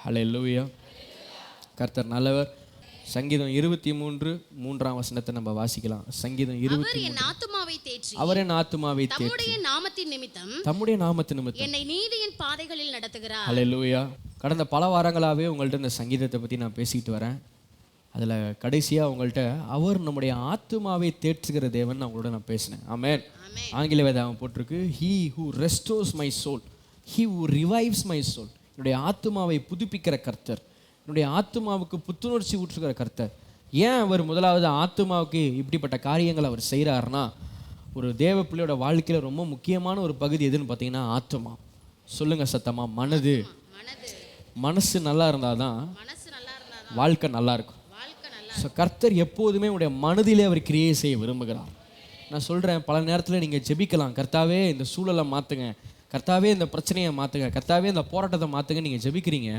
ஹல்லேலூயா. கர்த்தர் நல்லவர். சங்கீதம் 23:3 வசனத்தை நம்ம வாசிக்கலாம். சங்கீதம் 23. அவர் என் ஆத்துமாவை தேற்றி தம்முடைய நாமத்தின் நிமித்தம் என்னை நீதியின் பாதைகளில் நடத்துகிறார். ஹல்லேலூயா. கடந்த பல வாரங்களாகவே உங்கள்கிட்ட இந்த சங்கீதத்தை பற்றி நான் பேசிக்கிட்டு வரேன். அதில் கடைசியாக உங்கள்கிட்ட அவர் நம்முடைய ஆத்துமாவை தேற்றுகிற தேவன் அவங்களோட நான் பேசினேன். ஆமென். ஆங்கில வேதம் போட்டிருக்கு, he who restores my soul, he who revives my soul. என்னுடைய ஆத்துமாவை புதுப்பிக்கிற கர்த்தர், என்னுடைய ஆத்துமாவுக்கு புத்துணர்ச்சி ஊற்றுகிற கர்த்தர். ஏன் அவர் முதலாவது ஆத்துமாவுக்கு இப்படிப்பட்ட காரியங்கள் அவர் செய்கிறாருன்னா, ஒரு தேவ பிள்ளையோட வாழ்க்கையில் ரொம்ப முக்கியமான ஒரு பகுதி எதுன்னு பார்த்தீங்கன்னா ஆத்துமா. சொல்லுங்க சத்தமா, மனது. மனசு நல்லா இருந்தால் தான் வாழ்க்கை நல்லா இருக்கும். ஸோ கர்த்தர் எப்போதுமே உடைய மனதிலே அவர் கிரியை செய்ய விரும்புகிறார். நான் சொல்கிறேன், பல நேரத்தில் நீங்கள் ஜெபிக்கலாம், கர்த்தாவே இந்த சூழலை மாற்றுங்க, கர்த்தாவே இந்த பிரச்சனையை மாற்றுங்க, கர்த்தாவே இந்த போராட்டத்தை மாற்றுங்க, நீங்கள் ஜெபிக்கிறீங்க.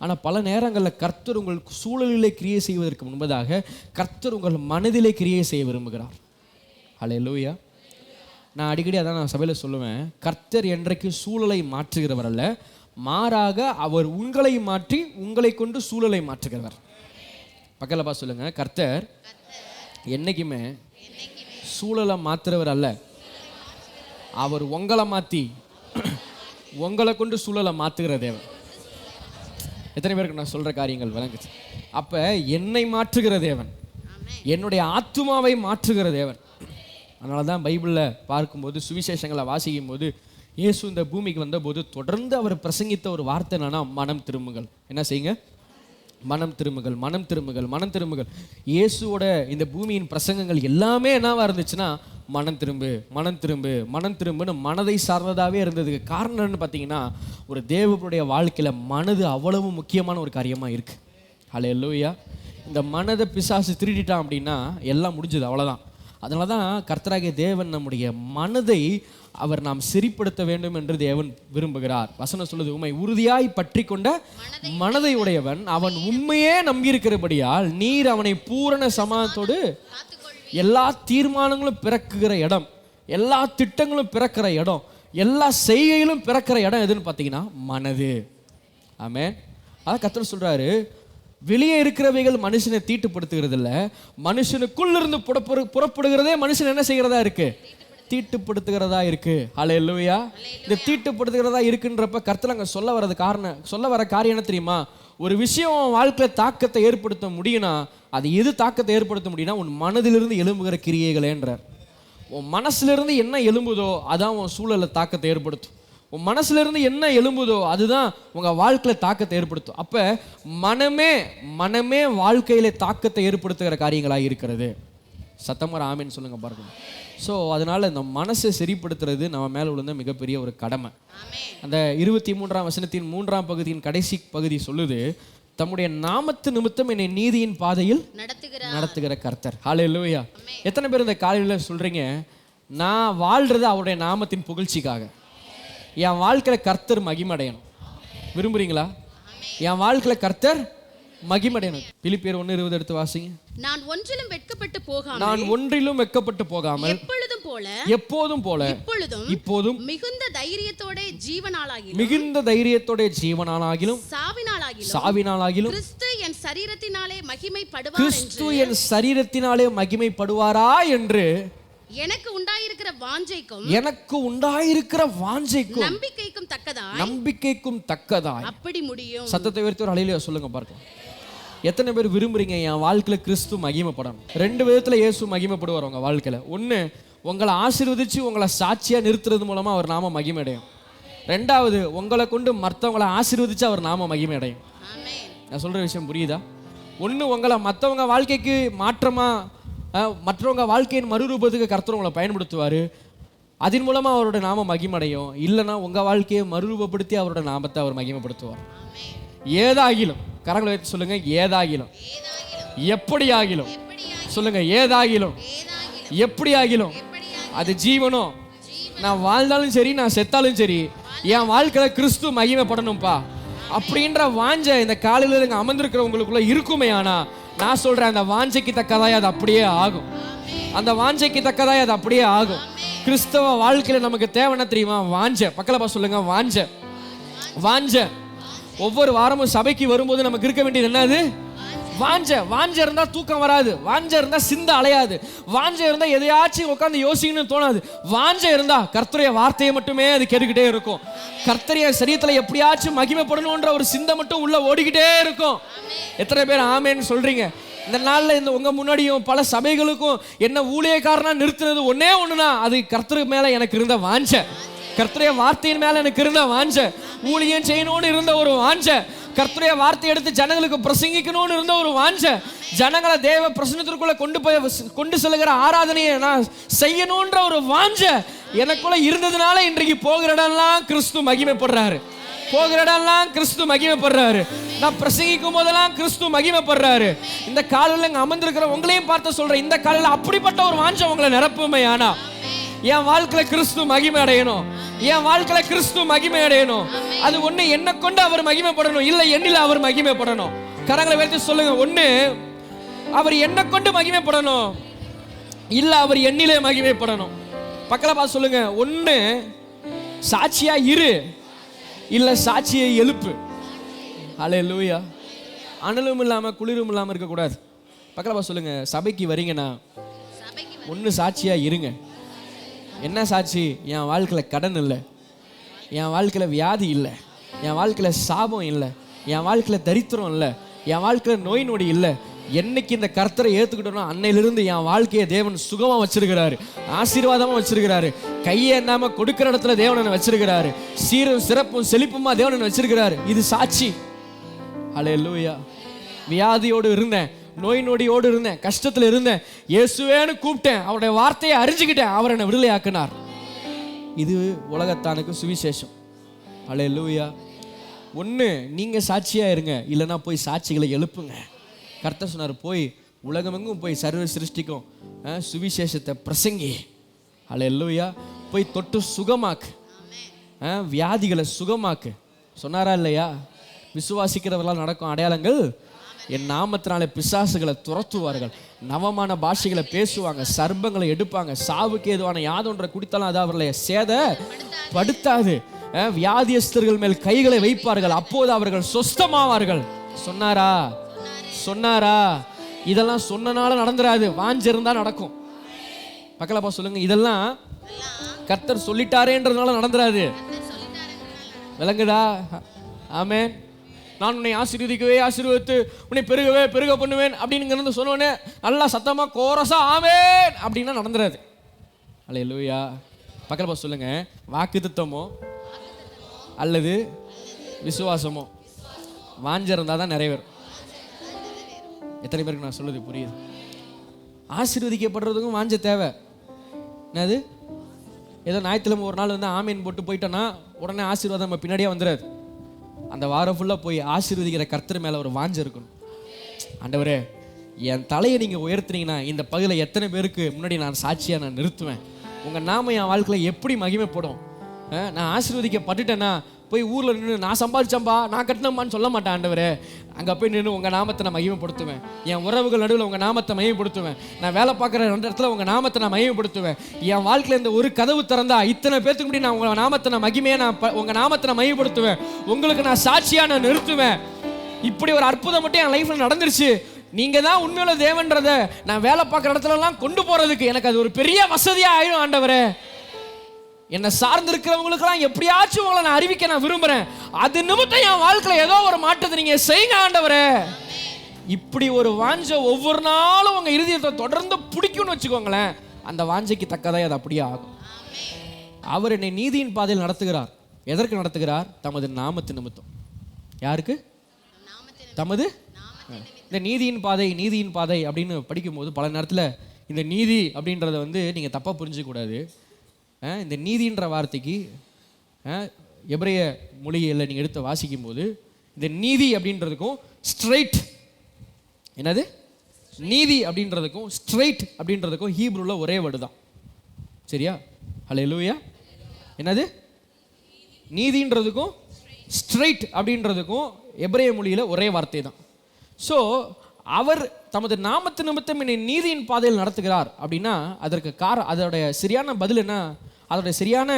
ஆனால் பல நேரங்களில் கர்த்தர் உங்கள் சூழலிலே கிரியை செய்வதற்கு முன்பதாக கர்த்தர் உங்கள் மனதிலே கிரியை செய்ய விரும்புகிறார். ஹல்லேலூயா. நான் அடிக்கடி அதான் நான் சபையில் சொல்லுவேன், கர்த்தர் என்றைக்கு சூழலை மாற்றுகிறவர் அல்ல, மாறாக அவர் உங்களை மாற்றி உங்களை கொண்டு சூழலை மாற்றுகிறவர். பக்கத்தில் பார்த்து சொல்லுங்க, கர்த்தர் என்னைக்குமே சூழலை மாற்றுறவர் அல்ல, அவர் உங்களை மாற்றி உங்களை கொண்டு சூழலை மாற்றுகிற தேவன். எத்தனை பேருக்கு நான் சொல்கிற காரியங்கள் விளங்குச்சு? அப்போ என்னை மாற்றுகிற தேவன், என்னுடைய ஆத்துமாவை மாற்றுகிற தேவன். அதனால தான் பைபிளில் பார்க்கும்போது, சுவிசேஷங்களை வாசிக்கும் போது, இயேசு இந்த பூமிக்கு வந்தபோது தொடர்ந்து அவர் பிரசங்கித்த ஒரு வார்த்தை என்னன்னா, மனம் திரும்புங்கள். என்ன செய்யுங்க? மனம் திரும்புகள், மனம் திரும்புகள், மனம் திரும்புகள். இயேசுவோட இந்த பூமியின் பிரசங்கங்கள் எல்லாமே என்னவா இருந்துச்சுன்னா, மனம் திரும்பு, மனம் திரும்பு, மனம் திரும்புன்னு மனதை சார்ந்ததாகவே இருந்ததுக்கு காரணம் என்னன்னு பார்த்தீங்கன்னா, ஒரு தேவனுடைய வாழ்க்கையில் மனது அவ்வளவு முக்கியமான ஒரு காரியமாக இருக்குது. ஹல்லேலூயா. இந்த மனதை பிசாசு திருடிட்டான் அப்படின்னா எல்லாம் முடிஞ்சது, அவ்வளோதான். அதனால தான் கர்த்தராகிய தேவன் நம்முடைய மனதை அவர் நாம் சரிப்படுத்த வேண்டும் என்று தேவன் விரும்புகிறார். வசனம் சொல்லுது, உம்மை உறுதியாய் பற்றி கொண்ட மனதை உடையவன் அவன் உண்மையே நம்பியிருக்கிறபடியால் நீர் அவனை பூரண சமாதானத்தோடு எல்லா தீர்மானங்களும் பிறக்குகிற இடம், எல்லா திட்டங்களும் பிறக்கிற இடம், எல்லா செய்கையிலும் பிறக்கிற இடம் எதுன்னு பார்த்தீங்கன்னா மனது. ஆமென். அதான் கர்த்தர் சொல்றாரு, வெளியே இருக்கிறவைகள் மனுஷனை தீட்டுப்படுத்துகிறது இல்லை, மனுஷனுக்குள்ளிருந்து புறப்படுகிறதே மனுஷன் என்ன செய்கிறதா இருக்கு? தீட்டுப்படுத்துகிறதா இருக்கு. ஹல்லேலூயா. இந்த தீட்டுப்படுத்துகிறதா இருக்குன்றப்ப கர்த்தர் அங்கே சொல்ல வர காரியம் என்ன தெரியுமா? ஒரு விஷயம் வாழ்க்கையில் தாக்கத்தை ஏற்படுத்த முடியும்னா அது எது தாக்கத்தை ஏற்படுத்த முடியும்னா, உன் மனதிலிருந்து எழும்புகிற கிரியைகளேன்றார். உன் மனசுலேருந்து என்ன எழும்புதோ அதான் உன் சூழலில் தாக்கத்தை ஏற்படுத்தும். உன் மனசுலேருந்து என்ன எழும்புதோ அதுதான் உங்கள் வாழ்க்கையில் தாக்கத்தை ஏற்படுத்தும். அப்போ மனமே வாழ்க்கையில தாக்கத்தை ஏற்படுத்துகிற காரியங்களாக இருக்கிறது. சத்தமாக ஆமேன்னு சொல்லுங்க பாருங்க. ஸோ அதனால் இந்த மனசை சரிப்படுத்துறது நம்ம மேலே விழுந்த மிகப்பெரிய ஒரு கடமை. அந்த 23 வசனத்தின் 3 பகுதியின் கடைசி பகுதி சொல்லுது, தம்முடைய நாமத்து நிமித்தம் என்னை நீதியின் பாதையில் நடத்துகிற கர்த்தர். ஹல்லேலூயா. எத்தனை பேர் இந்த காலையில் சொல்கிறீங்க, நான் வாழ்கிறது அவருடைய நாமத்தின் புகழ்ச்சிக்காக, என் வாழ்க்கையில் கர்த்தர் மகிமடையணும் விரும்புறீங்களா? என் வாழ்க்கையில் கர்த்தர் மகிமடையணும். பிலிப்பியர் 1:20 எடுத்து வாசிங்க. நான் ஒன்றிலும் வெட்கப்பட்டு போகாமல் எப்போதும் போல இப்போதும் மிகுந்த தைரியத்தோட ஜீவனாலாகிலும் சாவினாலாகிலும் கிறிஸ்து என் சரீரத்தினாலே மகிமைப்படுவாரா என்று எனக்கு உண்டாயிருக்கிற வாஞ்சைக்கும் நம்பிக்கைக்கும் தக்கதாய் அப்படி முடியும். சத்தத்தை உயர்த்தி ஒரு ஹல்லேலூயா சொல்லுங்க பார்க்கலாம். எத்தனை பேர் விரும்புறீங்க என் வாழ்க்கையில் கிறிஸ்து மகிமைப்படணும்? 2 விதத்தில் இயேசு மகிமைப்படுவார் உங்கள் வாழ்க்கையில். ஒன்று, உங்களை ஆசீர்வதிச்சு உங்களை சாட்சியாக நிறுத்துறது மூலமாக அவர் நாம மகிமையடையும். 2வது, உங்களை கொண்டு மற்றவங்களை ஆசீர்வதிச்சு அவர் நாம மகிமையடையும். நான் சொல்கிற விஷயம் புரியுதா? ஒன்று, உங்களை மற்றவங்க வாழ்க்கைக்கு மாற்றமாக மற்றவங்க வாழ்க்கையின் மறுரூபத்துக்கு கர்த்தர் உங்களை பயன்படுத்துவார், அதன் மூலமாக அவரோட நாம மகிமடையும். இல்லைன்னா உங்கள் வாழ்க்கையை மறுரூபப்படுத்தி அவரோட நாமத்தை அவர் மகிமைப்படுத்துவார். ஏதாகிலும் கரங்களை வைத்து சொல்லுங்க, ஏதாகிலும் எப்படியாகிலும் சொல்லுங்க, ஏதாகிலும் எப்படியாகிலும் அது ஜீவனோ, நான் வாழ்ந்தாலும் சரி நான் செத்தாலும் சரி என் வாழ்க்கையில் கிறிஸ்து மகிமைப்படணும்ப்பா அப்படின்ற வாஞ்சை இந்த காலையில் இங்கே அமர்ந்திருக்கிறவங்களுக்குள்ள இருக்குமே. ஆனா நான் சொல்றேன், அந்த வாஞ்சைக்கு தக்கதாய் அது அப்படியே ஆகும். அந்த வாஞ்சைக்கு தக்கதாய் அது அப்படியே ஆகும். கிறிஸ்தவ வாழ்க்கையில நமக்கு தேவைன்னா தெரியுமா? வாஞ்ச. பக்கத்துல சொல்லுங்க, வாஞ்ச. வாஞ்ச ஒவ்வொரு வாரமும் சபைக்கு வரும்போது நமக்கு இருக்க வேண்டியது என்னது? வாஞ்ச இருந்தா தூக்கம் வராது, வாஞ்ச இருந்தா சிந்த அலையாது, வாஞ்ச இருந்தா எதையாச்சும் உட்காந்து யோசிக்கணும்னு தோணாது. வாஞ்ச இருந்தா கர்த்தருடைய வார்த்தையை மட்டுமே அது கேட்டுக்கிட்டே இருக்கும். கர்த்தருடைய சரீரத்துல எப்படியாச்சும் மகிமைப்படணும்ன்ற ஒரு சிந்தை மட்டும் உள்ள ஓடிக்கிட்டே இருக்கும். எத்தனை பேர் ஆமேன்னு சொல்றீங்க? இந்த நாள்ல இந்த உங்க முன்னாடியும் பல சபைகளுக்கும் என்ன ஊழியக்காரனா நிறுத்தினது ஒன்னே ஒண்ணுனா, அது கர்த்தர் மேல எனக்கு இருந்த வாஞ்ச, கர்த்தருடைய வார்த்தையின் மேல எனக்கு இருந்த வாஞ்ச, ஊழியம் செய்யணும்னு இருந்த ஒரு வாஞ்ச, கர்த்தருடைய வார்த்தை எடுத்து ஜனங்களுக்கு பிரசங்கிக்கணும்னு இருந்த ஒரு வாஞ்ச, ஜனங்களை தேவ பிரசன்னத்திற்குள்ள கொண்டு செல்லுகிற ஆராதனையை நான் செய்யணும்ன்ற ஒரு வாஞ்ச எனக்குள்ள இருந்ததுனால இன்றைக்கு போகிற இடம்லாம் கிறிஸ்து மகிமைப்படுறாரு. போகிற இடம்லாம் கிறிஸ்து மகிமைப்படுறாரு. நான் பிரசங்கிக்கும் போதெல்லாம் கிறிஸ்து மகிமைப்படுறாரு. இந்த காலையில் இங்க அமர்ந்திருக்கிற உங்களையும் பார்த்து சொல்றேன், இந்த காலையில் அப்படிப்பட்ட ஒரு வாஞ்ச உங்களை நிரப்புமே. ஆனா என் வாழ்க்கையில கிறிஸ்து மகிமை அடையணும், என் வாழ்க்கையில கிறிஸ்து மகிமை அடையணும். அது ஒண்ணு என்ன கொண்டு அவர் மகிமைப்படணும், இல்ல என்னில அவர் மகிமைப்படணும். கரங்களை வைத்து சொல்லுங்க, ஒண்ணு அவர் என்ன கொண்டு மகிமைப்படணும், இல்ல அவர் என்னிலே மகிமைப்படணும். பக்கத்துல பார்த்து சொல்லுங்க, ஒண்ணு சாட்சியா இரு, இல்ல சாட்சியை எழுப்பு. ஹல்லேலூயா. அனலும் இல்லாம குளிரும் இல்லாம இருக்க கூடாது. பக்கத்துல பார்த்து சொல்லுங்க, சபைக்கு வரீங்கன்னா ஒண்ணு சாட்சியா இருங்க. என்ன சாட்சி? என் வாழ்க்கையில் கடன் இல்லை, என் வாழ்க்கையில் வியாதி இல்லை, என் வாழ்க்கையில் சாபம் இல்லை, என் வாழ்க்கையில் தரித்திரம் இல்லை, என் வாழ்க்கையில் நோய் நொடி இல்லை. என்னைக்கு இந்த கர்த்தரை ஏற்றுக்கிட்டோம்னா அன்னையிலிருந்து என் வாழ்க்கையை தேவன் சுகமாக வச்சிருக்கிறாரு, ஆசீர்வாதமாக வச்சிருக்கிறாரு. கையை என்னாம கொடுக்குற இடத்துல தேவனை வச்சிருக்கிறாரு, சீரும் சிறப்பும் செழிப்புமா தேவனை வச்சிருக்கிறாரு. இது சாட்சி. ஹல்லேலூயா. வியாதியோடு இருந்தேன், நோய் நொடியோடு இருந்தேன், கஷ்டத்தில் இருந்தேன், இயேசுவேன்னு கூப்பிட்டேன், அவருடைய வார்த்தையை அறிஞ்சுக்கிட்டேன், அவர் என்னை விடுதலையாக்கினார். இது உலகத்தானுக்கு சுவிசேஷம். ஹல்லேலூயா. ஒன்று நீங்கள் சாட்சியாக இருங்க, இல்லைன்னா போய் சாட்சிகளை எழுப்புங்க. கர்த்தர் சொன்னார், போய் உலகமெங்கும் போய் சர்வ சிருஷ்டிக்கும் சுவிசேஷத்தை பிரசங்கி. ஹல்லேலூயா. போய் தொட்டு சுகமாக்கு, வியாதிகளை சுகமாக்கு சொன்னாரா இல்லையா? விசுவாசிக்கிறவர்களால் நடக்கும் அடையாளங்கள், என் நாமத்தினாலே பிசாசுகளை துரத்துவார்கள், நவமான பாஷைகளை பேசுவாங்க, சர்ப்பங்களை எடுப்பாங்க, சாவுக்கு ஏதுவான யாதொன்றை குடித்தாலும் அது அவர்களை சேதப்படுத்தாது, வியாதியஸ்தர்கள் மேல் கைகளை வைப்பார்கள், அப்போது அவர்கள் சொஸ்தமாவார்கள். சொன்னாரா? சொன்னாரா? இதெல்லாம் சொன்னனால நடந்துராது, வாஞ்சிருந்தா நடக்கும். பக்கலப்பா சொல்லுங்க, இதெல்லாம் கர்த்தர் சொல்லிட்டாரேன்றதுனால நடந்துராது. விளங்குதா? ஆமென். நான் உன்னை ஆசீர்வதிக்கவே ஆசீர்வதித்து உன்னை பெருகவே பெருக பண்ணுவேன் அப்படின்னு சொன்னோடனே நல்லா சத்தமா கோரஸா ஆமென் அப்படின்னா நடந்துராது. ஹல்லேலூயா. பக்கத்துல சொல்லுங்க, வாக்குத்தத்தமோ அல்லது விசுவாசமோ வாஞ்ச இருந்தால் தான் நிறைவேறும். எத்தனை பேருக்கு நான் சொல்லுது புரியுது? ஆசீர்வதிக்கப்படுறதுக்கும் வாஞ்ச தேவை. என்னது? ஏதோ ஞாயிற்றுக்கிழமை ஒரு நாள் வந்து ஆமீன் போட்டு போயிட்டோன்னா உடனே ஆசீர்வாதம் நம்ம பின்னாடியே வந்துடாது. அந்த வாரம் ஃபுல்லாக போய் ஆசீர்வதிக்கிற கர்த்தர் மேலே ஒரு வாஞ்ச இருக்கணும். ஆண்டவரே, என் தலையை நீங்கள் உயர்த்துனீங்கன்னா இந்த பகுதியில் எத்தனை பேருக்கு முன்னாடி நான் சாட்சியாக நான் நிறுத்துவேன், உங்கள் நாம என் வாழ்க்கையில் எப்படி மகிமைப்படும். நான் ஆசீர்வதிக்கப்பட்டுட்டேன்னா போய் ஊரில் நின்று நான் சம்பாதிச்சம்பா நான் கட்டினம்பான்னு சொல்ல மாட்டேன். ஆண்டவரே, அங்கே போய் நின்று உங்கள் நாமத்தை நான் மகிமைப்படுத்துவேன். என் உறவுகள் நடுவில் உங்கள் நாமத்தை மகிமைப்படுத்துவேன். நான் வேலை பார்க்குற ரெண்டு இடத்துல உங்கள் நாமத்தை நான் மகிமைப்படுத்துவேன். என் வாழ்க்கையில் இந்த ஒரு கதவு திறந்தா இத்தனை பேத்துக்கு முன்னாடி நான் உங்கள் நாமத்தை நான் மகிமையை உங்கள் நாமத்தை நான் மகிமைப்படுத்துவேன். உங்களுக்கு நான் சாட்சியாக நான் நிறுத்துவேன். இப்படி ஒரு அற்புதம் மட்டும் என் லைஃப்பில் நடந்துருச்சு. நீங்கள் தான் உண்மையுள்ள தேவன்றதை நான் வேலை பார்க்குற இடத்துலலாம் கொண்டு போகிறதுக்கு எனக்கு அது ஒரு பெரிய வசதியாக ஆயிடும். ஆண்டவரே, என்னை சார்ந்து இருக்கிறவங்களுக்கெல்லாம் எப்படியாச்சும் உங்களை நான் அறிவிக்க நான் விரும்புகிறேன். அது நிமித்தம் என் வாழ்க்கையில் ஏதோ ஒரு மாற்றத்தை நீங்கள் செய்யுங்க ஆண்டவரே. இப்படி ஒரு வாஞ்சை ஒவ்வொரு நாளும் உங்கள் இருதயத்தை தொடர்ந்து பிடிக்கும்னு வச்சுக்கோங்களேன். அந்த வாஞ்சைக்கு தக்கதாக அது அப்படியே ஆகும். அவர் என்னை நீதியின் பாதையில் நடத்துகிறார். எதற்கு நடத்துகிறார்? தமது நாமத்து நிமித்தம். யாருக்கு? தமது. இந்த நீதியின் பாதை அப்படின்னு படிக்கும்போது பல நேரத்தில் இந்த நீதி அப்படின்றத வந்து நீங்கள் தப்பாக புரிஞ்சிக்கூடாது. இந்த நீதின்ற வார்த்தைக்கு எபிரேய மொழியில் நீங்கள் எடுத்து வாசிக்கும் போது இந்த நீதி அப்படின்றதுக்கும் ஸ்ட்ரைட், என்னது நீதி அப்படின்றதுக்கும் ஸ்ட்ரைட் அப்படின்றதுக்கும் ஹீப்ரூவில் ஒரே வேர்டு தான். சரியா? ஹல்லேலூயா. என்னது? நீதின்றதுக்கும் ஸ்ட்ரைட் அப்படின்றதுக்கும் எபிரேய மொழியில் ஒரே வார்த்தை தான். ஸோ அவர் தமது நாமத்து நிமித்தம் என்னை நீதியின் பாதையில் நடத்துகிறார் அப்படின்னா அதற்கு அதோடைய சரியான பதில் என்ன, அதோடைய சரியான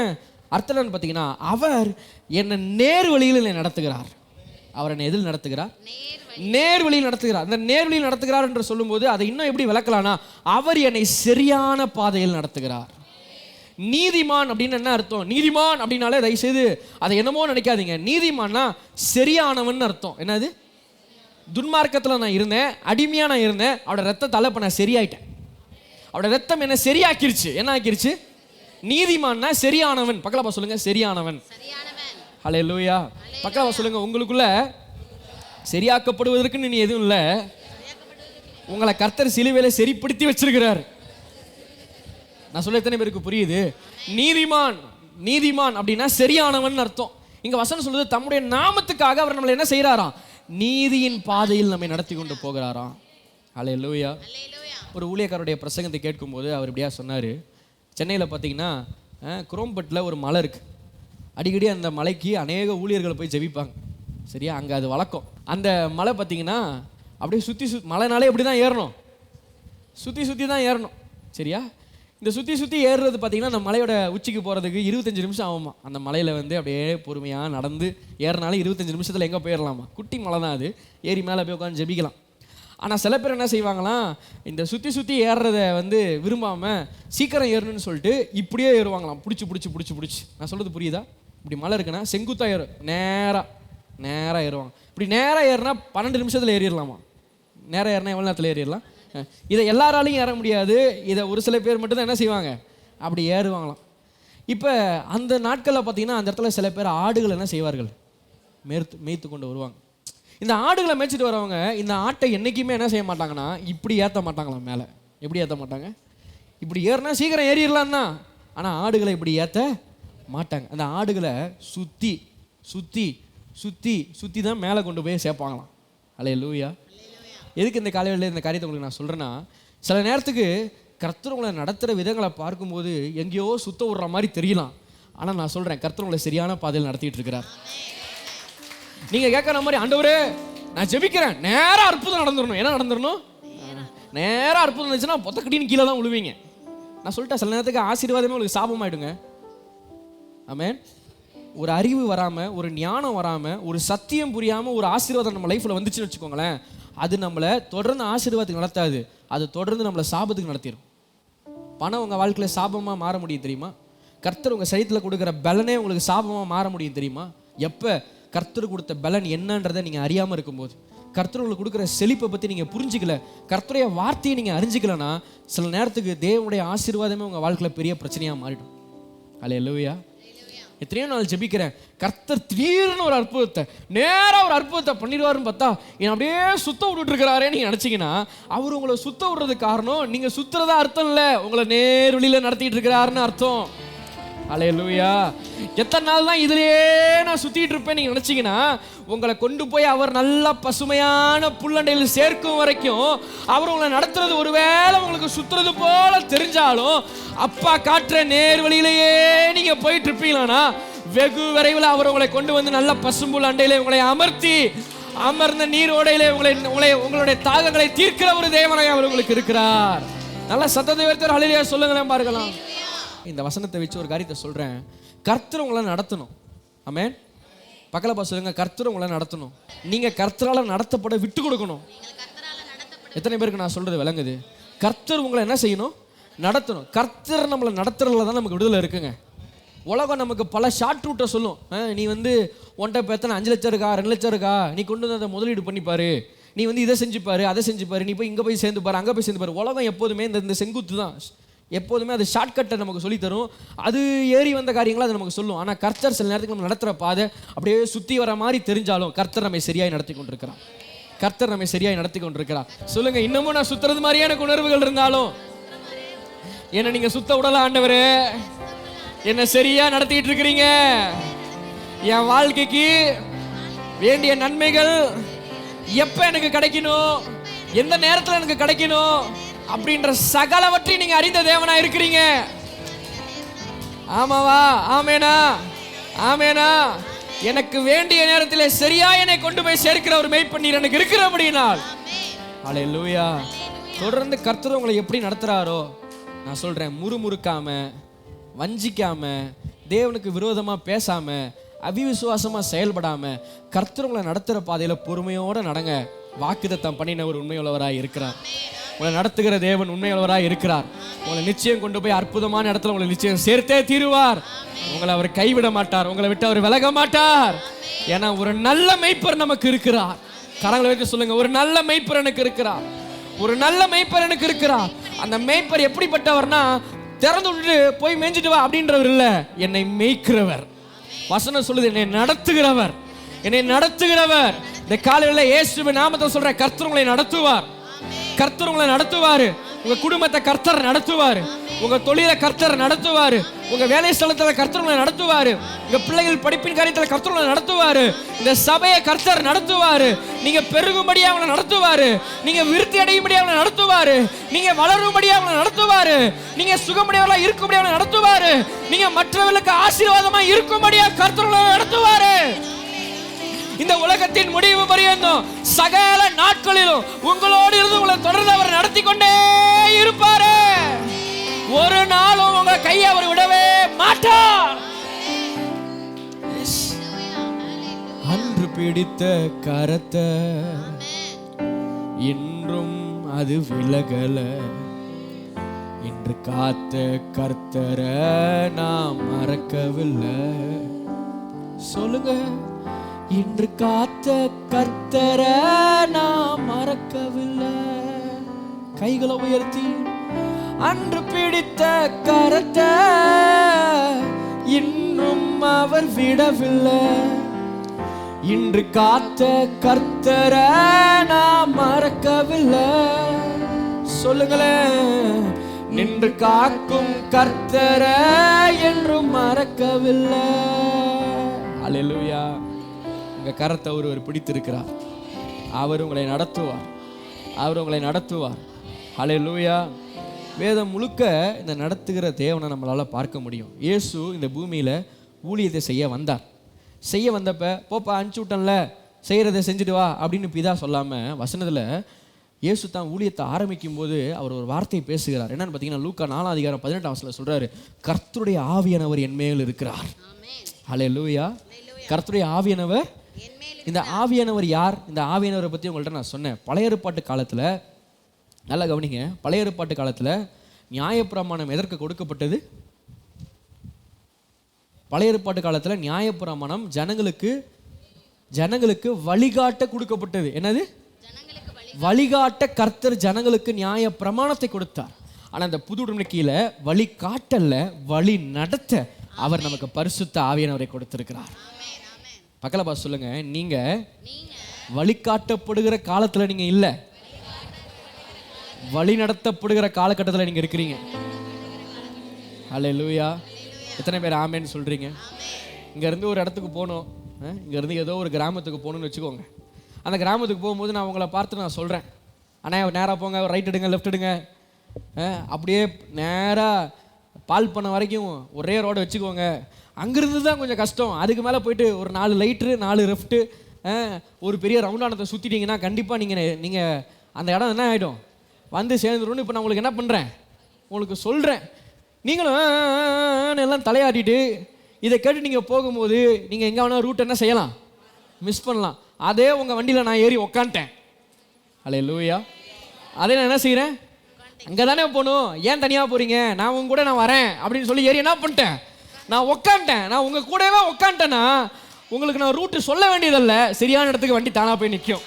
அர்த்தம் பார்த்தீங்கன்னா, அவர் என்னை நேர் வழியில் என்னை நடத்துகிறார். அவர் என்னை எதில் நடத்துகிறார்? நேர் நேர்வழியில் நடத்துகிறார். அந்த நேர்வழியில் நடத்துகிறார் என்று சொல்லும்போது அதை இன்னும் எப்படி விளக்கலாம்னா, அவர் என்னை சரியான பாதையில் நடத்துகிறார். நீதிமான் அப்படின்னு என்ன அர்த்தம்? நீதிமான் அப்படின்னாலே தயவுசெய்து அதை என்னமோ நினைக்காதீங்க. நீதிமான்னா சரியானவன் அர்த்தம். என்னது? துன்மார்க்கத்தில் நான் இருந்தேன், அடிமையாக நான் இருந்தேன், அவரோட ரத்தத்தால் இப்போ நான் சரியாயிட்டேன். அவரோட ரத்தம் என்ன சரியாக்கிருச்சு. என்ன ஆக்கிருச்சு? நீதிமான்னா சரியானவன். பக்கலப்பா சொல்லுங்க, சரியானவன். சரியானவன். ஹல்லேலூயா. பக்கலப்பா சொல்லுங்க, உங்களுக்குள்ள சரியாக்கப்படுவதற்கு நீ எதுவும் இல்லை, உங்களை கர்த்தர் சிலுவையில சரிப்படுத்தி வச்சிருக்கிறார். நான் சொல்ல எத்தனை பேருக்கு புரியுது? நீதிமான், நீதிமான் அப்படின்னா சரியானவன் அர்த்தம். இங்க வசனம் சொல்றது தம்முடைய நாமத்துக்காக அவர் நம்மளை என்ன செய்யறாராம்? நீதியின் பாதையில் நம்மை நடத்தி கொண்டு போகிறாராம். ஹல்லேலூயா. ஒரு ஊழியக்காரருடைய பிரசங்கத்தை கேட்கும்போது அவர் இப்படியா சொன்னார். சென்னையில் பார்த்தீங்கன்னா குரோம்பட்டில் ஒரு மலை இருக்குது. அடிக்கடி அந்த மலைக்கு அநேக ஊழியர்கள் போய் ஜெபிப்பாங்க. சரியா? அங்கே அது வழக்கம். அந்த மலை பார்த்தீங்கன்னா அப்படியே சுற்றி மலைனாலே எப்படி தான் ஏறணும், சுற்றி தான் ஏறணும். சரியா? இந்த சுற்றி ஏறுறது பார்த்தீங்கன்னா அந்த மலையோட உச்சிக்கு போகிறதுக்கு 25 நிமிஷம் ஆகுமா. அந்த மலையில் வந்து அப்படியே பொறுமையாக நடந்து ஏறினாலும் 25 நிமிஷத்தில் எங்கே போயிடலாமா. குட்டி மலை தான் அது. ஏறி மேலே போய் உட்காந்து ஜெபிக்கலாம். ஆனால் சில பேர் என்ன செய்வாங்களாம், இந்த சுற்றி ஏறுறத வந்து விரும்பாமல் சீக்கிரம் ஏறணும்னு சொல்லிட்டு இப்படியே ஏறுவாங்களாம். பிடிச்சி. நான் சொல்கிறது புரியுதா? இப்படி மலை இருக்குன்னா செங்குத்தா ஏறும், நேராக ஏறுவாங்க. இப்படி நேராக ஏறினா 12 நிமிஷத்தில் ஏறிடலாமா. நேராக ஏறினா எவ்வளோ நேரத்தில் ஏறிடலாம்? இதை எல்லாராலையும் ஏற முடியாது. இதை ஒரு சில பேர் மட்டும்தான் என்ன செய்வாங்க, அப்படி ஏறுவாங்களாம். இப்போ அந்த நாட்களில் பார்த்தீங்கன்னா அந்த இடத்துல சில பேர் ஆடுகள் என்ன செய்வார்கள், மேய்த்து கொண்டு வருவாங்க. இந்த ஆடுகளை மேய்ச்சிட்டு வரவங்க இந்த ஆட்டை என்றைக்குமே என்ன செய்ய மாட்டாங்கன்னா இப்படி ஏற்ற மாட்டாங்களாம் மேலே. எப்படி ஏற்ற மாட்டாங்க? இப்படி ஏறினா சீக்கிரம் ஏறிடலாம் தான், ஆனால் ஆடுகளை இப்படி ஏற்ற மாட்டாங்க. அந்த ஆடுகளை சுற்றி தான் மேலே கொண்டு போய் சேர்ப்பாங்களாம். ஹல்லேலூயா. எதுக்கு இந்த காலையில் இந்த காரியத்தை உங்களுக்கு நான் சொல்கிறேன்னா, சில நேரத்துக்கு கர்த்தர் உங்களை நடத்துகிற விதங்களை பார்க்கும்போது எங்கேயோ சுத்த விடுற மாதிரி தெரியலாம். ஆனால் நான் சொல்கிறேன், கர்த்தர் உங்களை சரியான பாதையில் நடத்திட்டு இருக்கிறார். நீங்கள் கேட்குற மாதிரி, ஆண்டவரே நான் ஜெபிக்கிறேன், நேராக அற்புதம் நடந்துடணும். என்ன நடந்துடணும்? நேராக அற்புதம் இருந்துச்சுன்னா பொத்தக்கட்டின்னு கீழே தான் விழுவீங்க. நான் சொல்லிட்டேன், சில நேரத்துக்கு ஆசீர்வாதமே உங்களுக்கு சாபமாயிடுங்க. ஆமென். ஒரு அறிவு வராமல், ஒரு ஞானம் வராமல், ஒரு சத்தியம் புரியாமல் ஒரு ஆசீர்வாதம் நம்ம லைஃப்பில் வந்துச்சுன்னு வச்சுக்கோங்களேன், அது நம்மளை தொடர்ந்து ஆசீர்வாதத்துக்கு நடத்தாது, அது தொடர்ந்து நம்மளை சாபத்துக்கு நடத்திடும். பணம் உங்கள் வாழ்க்கையில் சாபமாக மாற முடியும் தெரியுமா? கர்த்தர் உங்கள் சரீரத்தில் கொடுக்குற பலனே உங்களுக்கு சாபமாக மாற முடியும் தெரியுமா? எப்போ? கர்த்தர் கொடுத்த பலன் என்னன்றதை நீங்கள் அறியாமல் இருக்கும்போது, கர்த்தர் உங்களுக்கு கொடுக்குற செழிப்பை பற்றி நீங்கள் புரிஞ்சிக்கல, கர்த்தருடைய வார்த்தையை நீங்கள் அறிஞ்சிக்கலன்னா சில நேரத்துக்கு தேவனுடைய ஆசீர்வாதமே உங்கள் வாழ்க்கையில் பெரிய பிரச்சனையாக மாறிடும். ஹல்லேலூயா. எத்தனையோ நாள் ஜெபிக்கிறேன், கர்த்தர் திடீர்னு ஒரு அற்புதத்தை, நேராக ஒரு அற்புதத்தை பண்ணிடுவாருன்னு பார்த்தா என் அப்படியே சுத்த விட்டுட்டு இருக்கிறாரே நீங்கள் நினச்சிங்கன்னா, அவர் உங்களை சுத்த விடுறதுக்கு காரணம் நீங்கள் சுத்துறதா அர்த்தம் இல்லை, உங்களை நேர் வழியில் நடத்திட்டு இருக்கிறாருன்னு அர்த்தம். ஹல்லேலூயா. எத்தனை நாள் தான் இதுலேயே நான் சுற்றிட்டு இருப்பேன் நீங்கள் நினச்சிங்கன்னா, உங்களை கொண்டு போய் அவர் நல்ல பசுமையான புல்லண்டையில் சேர்க்கும் வரைக்கும் அவர் உங்களை நடத்துறது ஒருவேளை உங்களுக்கு சுற்றுறது போல தெரிஞ்சாலும், அப்பா காட்டுற நேர் வழியிலேயே நீங்கள் போயிட்டு இருப்பீங்களானா வெகு விரைவில் அவர் உங்களை கொண்டு வந்து நல்ல பசும்புல் அண்டையிலே உங்களை அமர்ந்த நீரோடையிலே உங்களுடைய தாகங்களை தீர்க்கிற ஒரு தேவனாய் அவர் உங்களுக்கு இருக்கிறார். நல்ல சத்தத்தை உயர்த்தி ஹல்லேலூயா சொல்லுங்களேன் பார்க்கலாம். இந்த வசனத்தை வச்சு ஒரு காரியத்தை சொல்கிறேன், கர்த்தர் உங்களை நடத்தணும். ஆமென். பக்கலப்பா சொல்லுங்க, கர்த்தர் உங்களை நடத்தணும். நீங்கள் கர்த்தரால் நடத்தப்பட விட்டு கொடுக்கணும். எத்தனை பேருக்கு நான் சொல்கிறது விளங்குது? கர்த்தர் உங்களை என்ன செய்யணும்? நடத்தணும். கர்த்தர் நம்மளை நடத்துறதுல தான் நமக்கு விடுதலை இருக்குங்க. உலகம் நமக்கு பல ஷார்ட் ரூட்டை சொல்லும். நீ வந்து ஒன்றை இப்போ எத்தனை 5 லட்சம் இருக்கா, 2 லட்சம் இருக்கா, நீ கொண்டு வந்து அதை முதலீடு பண்ணிப்பாரு, நீ வந்து இதை செஞ்சுப்பாரு, அதை செஞ்சுப்பாரு, நீ போய் இங்கே போய் சேர்ந்து பாரு, அங்கே போய் சேர்ந்து பாரு. உலகம் எப்போதுமே இந்த செங்குத்து தான், எப்போதுமே அது ஷார்ட்கட்டை நமக்கு சொல்லித்தரும். அது ஏறி வந்த காரியங்களை அது நமக்கு சொல்லும். ஆனால் கர்த்தர் சில நேரத்துக்கு நம்ம நடத்துகிற பாதை அப்படியே சுற்றி வர மாதிரி தெரிஞ்சாலும் கர்த்தர் நம்மை சரியாய் நடத்தி கொண்டிருக்கிறார். கர்த்தர் நம்மை சரியாய் நடத்தி கொண்டிருக்கிறார். சொல்லுங்க, இன்னமும் நான் சுத்துறது மாதிரியான உணர்வுகள் இருந்தாலும் என்ன நீங்க சுத்த விடல ஆண்டவரே, என்ன சரியா நடத்திட்டு இருக்கிறீங்க. என் வாழ்க்கைக்கு வேண்டிய நன்மைகள் எப்ப எனக்கு கிடைக்கணும், எந்த நேரத்தில் எனக்கு கிடைக்கணும் அப்படின்ற சகலவற்றை நீங்க அறிந்த தேவனா இருக்கிறீங்க. ஆமாவா? ஆமேனா? ஆமேனா? எனக்கு வேண்டிய நேரத்தில் சரியா என்னை கொண்டு போய் சேர்க்கிற ஒரு மேய்ப்பண்ணீர் எனக்கு இருக்கிறபடினால் ஹல்லேலூயா. தொடர்ந்து கர்த்தர் உங்களை எப்படி நடத்துறாரோ நான் சொல்றேன், முறுமுறுக்காம, வஞ்சிக்காம, தேவனுக்கு விரோதமா பேசாம, அவிவிசுவாசமா செயல்படாம கர்த்தர் உங்களை நடத்துகிற பாதையில பொறுமையோட நடங்க. வாக்குத்தத்தம் பண்ணினவர் உண்மையுள்ளவராய் இருக்கிறார். உங்களை நடத்துகிற தேவன் உண்மையுள்ளவராய் இருக்கிறார். உங்களை நிச்சயம் கொண்டு போய் அற்புதமான இடத்துல உங்களை நிச்சயம் சேர்த்தே தீருவார். உங்களை அவர் கைவிட மாட்டார். உங்களை விட்டு அவர் விலக மாட்டார். ஏன்னா ஒரு நல்ல மேய்ப்பர் நமக்கு இருக்கிறார். கரங்களை வைத்து சொல்லுங்க, ஒரு நல்ல மேய்ப்பர் எனக்கு இருக்கிறார். ஒரு நல்ல மேய்ப்பர் எனக்கு இருக்கிறார். அந்த மேய்ப்பர் எப்படிப்பட்டவர்னா, திறந்து விட்டுட்டு போய் மேய்ஞ்சிட்டு வா அப்படின்றவர் இல்ல, என்னை மேய்க்கிறவர். வசனம் சொல்லுது, என்னை நடத்துகிறவர். என்னை நடத்துகிறவர். இந்த காலையில இயேசுவின் நாமத்தை சொல்ற, கர்த்தர் உங்களை நடத்துவார். கர்த்தர் உங்களை நடத்துவாரு. உங்க குடும்பத்தை கர்த்தர் நடத்துவாரு. உங்க தொழிலை கர்த்தர் நடத்துவாரு. உங்க வேலை ஸ்தலத்துல கர்த்தர் உங்களை நடத்துவாரு. உங்க பிள்ளைகள் படிப்பின் காரியத்துல கர்த்தர் உங்களை நடத்துவாரு. இந்த சபையை கர்த்தர் நடத்துவாரு. நீங்க பெருகும்படியா அவங்களை நடத்துவாரு. நீங்க விருத்தி அடையும்படியா அவங்களை நடத்துவாரு. நீங்க வளரும்படியா அவங்களை நடத்துவாரு. நீங்க சுகமுடையவர்களா இருக்கும்படியா அவங்களை நடத்துவாரு. நீங்க மற்றவர்களுக்கு ஆசீர்வாதமா இருக்கும்படியா கர்த்தர் உங்களை நடத்துவாரு. இந்த உலகத்தின் முடிவு பரியந்தம் சகல நாட்களிலும் உங்களோடு இருந்து உங்களை தொடர்ந்து அவர் நடத்தி கொண்டே இருப்பாரு. ஒரு நாளும் உங்க கையை அவர் விடவே மாட்டார். அன்று பிடித்த கரத்தை இன்றும் அது விலகல. இன்று காத்த கர்த்தரை நாம் மறக்கவில்லை. சொல்லுங்க, இன்று காத்த கர்த்தரை நாம் மறக்கவில்லை. கைகளை உயர்த்தி, அன்று பிடித்த கரத்தை இன்றும் அவர் விடவில்லை. இன்று காத்த கர்த்தரை நாம் மறக்கவில்லை. சொல்லுங்களேன், நின்று காக்கும் கர்த்தரை என்றும் மறக்கவில்லை. அல்லேலூயா. உங்க கரத்தை ஒருவர் பிடித்திருக்கிறார். அவர் உங்களை நடத்துவார். அவர் உங்களை நடத்துவார். அல்லேலூயா. வேதம் முழுக்க இந்த நடத்துகிற தேவனை நம்மளால பார்க்க முடியும். இயேசு இந்த பூமியில ஊழியத்தை செய்ய வந்தார். செய்ய வந்தப்ப, போப்பா அனுப்பிச்சு விட்டன்ல, செய்யறதை செஞ்சுட்டு வா அப்படின்னு பிதா சொல்லாம, வசனத்துல இயேசு தான் ஊழியத்தை ஆரம்பிக்கும் போது அவர் ஒரு வார்த்தையை பேசுகிறார். என்னன்னு பார்த்தீங்கன்னா, லூக்கா 4:18 சொல்றாரு, கர்த்தருடைய ஆவியானவர் என் மேல் இருக்கிறார். அல்லேலூயா. கர்த்தருடைய ஆவியானவர். இந்த ஆவியானவர் யார்? இந்த ஆவியானவரை பற்றி உங்கள்கிட்ட நான் சொன்னேன். பழைய ஏற்பாட்டு காலத்தில், நல்லா கவனிங்க, பழைய ஏற்பாட்டு காலத்தில் நியாயப்பிரமாணம் எதற்கு கொடுக்கப்பட்டது? பழைய ஏற்பாட்டு காலத்தில் நியாயப்பிரமாணம் ஜனங்களுக்கு வழிகாட்ட கொடுக்கப்பட்டது. என்னது? வழிகாட்ட கர்த்தர் ஜனங்களுக்கு நியாய பிரமாணத்தை கொடுத்தார். ஆனால் அந்த புது உடன்படிக்கையில வழிகாட்டல்ல, வழி நடத்த அவர் நமக்கு பரிசுத்த ஆவியானவரை கொடுத்திருக்கிறார். பக்கத்துல பார்த்து சொல்லுங்க, நீங்க வழிகாட்டப்படுகிற காலத்துல நீங்க இல்ல, வழி நடத்தப்படுகிற காலகட்டத்தில் நீங்க இருக்கிறீங்க. அல்லேலூயா. எத்தனை பேர் ஆமேன்னு சொல்றீங்க? இங்க இருந்து ஒரு இடத்துக்கு போகணும், இங்க இருந்து ஏதோ ஒரு கிராமத்துக்கு போகணும்னு வச்சுக்கோங்க. அந்த கிராமத்துக்கு போகும்போது நான் உங்களை பார்த்து நான் சொல்றேன், ஆனால் நேராக போங்க, ரைட் எடுங்க, லெஃப்ட் எடுங்க, அப்படியே நேராக பால் பண்ண வரைக்கும் ஒரே ரோடை வச்சுக்கோங்க. அங்கிருந்து தான் கொஞ்சம் கஷ்டம். அதுக்கு மேலே போயிட்டு ஒரு 4 லைட்ரு 4 லெஃப்ட்டு ஒரு பெரிய ரவுண்டானத்தை சுற்றிட்டீங்கன்னா கண்டிப்பாக நீங்கள் அந்த இடம் என்ன ஆகிடும், வந்து சேர்ந்துருன்னு. இப்போ நான் உங்களுக்கு என்ன பண்ணுறேன், உங்களுக்கு சொல்கிறேன். நீங்களும் எல்லாம் தலையாட்டிட்டு இதை கேட்டு நீங்கள் போகும்போது நீங்கள் எங்கே வேணால் ரூட் என்ன செய்யலாம், மிஸ் பண்ணலாம். அதே உங்கள் வண்டியில் நான் ஏறி உக்காந்துட்டேன். அல்லேலூயா. அதே நான் என்ன செய்கிறேன், அங்கே தானே போகணும், ஏன் தனியாக போகிறீங்க, நான் உங்க கூட நான் வரேன் அப்படின்னு சொல்லி ஏறி என்ன பண்ணிட்டேன், நான் உக்காந்துட்டேன். நான் உங்கள் கூடவே உக்காந்துட்டேன்னா உங்களுக்கு நான் ரூட்டு சொல்ல வேண்டியதில்லை, சரியான இடத்துக்கு வண்டி தானாக போய் நிற்கும்.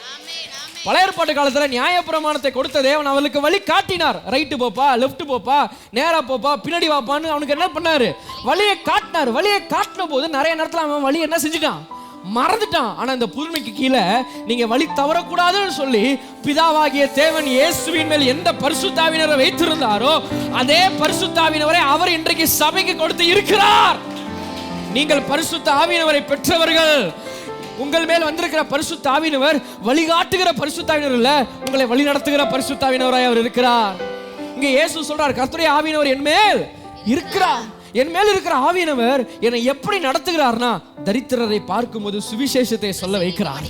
பழைய ஏற்பாட்டு காலத்தில் நியாயப்பிரமாணத்தை கொடுத்த தேவன் அவளுக்கு வழி காட்டினார். ரைட்டு போப்பா, லெஃப்ட் போப்பா, நேராக போப்பா, பின்னாடி வாப்பான்னு அவனுக்கு என்ன பண்ணாரு, வழியை காட்டினார். வழியை காட்டின போது நிறைய நேரத்தில் அவன் வழி என்ன செஞ்சுட்டான், மறந்துட்டான். ஆனா இந்த புதுமைக்கு கீழே நீங்க வழி தவறக்கூடாதுன்னு சொல்லி பிதாவாகிய தேவன் இயேசுவின் மேல் எந்த பரிசுத்தாவினரை வைத்திருந்தாரோ அதே பரிசுத்தாவினவரை அவர் இன்றைக்கு சபைக்கு கொடுத்து இருக்கிறார். நீங்கள் பரிசுத்த ஆவியானவரை பெற்றவர்கள். உங்கள் மேல் வந்திருக்கிற பரிசுத்த ஆவியானவர் வழிகாட்டுகிற பரிசுத்தாவினர் இல்ல, உங்களை வழி நடத்துகிற பரிசுத்தாவினவராய் அவர் இருக்கிறார். இங்க இயேசு சொல்றார், கர்த்தருடைய ஆவியானவர் என் மேல் இருக்கிறார். என் மேல் இருக்கிற ஆவியானவர் என்னை எப்படி நடத்துகிறார்னா, தரித்திரரை பார்க்கும்போது சுவிசேஷத்தை சொல்ல வைக்கிறார்.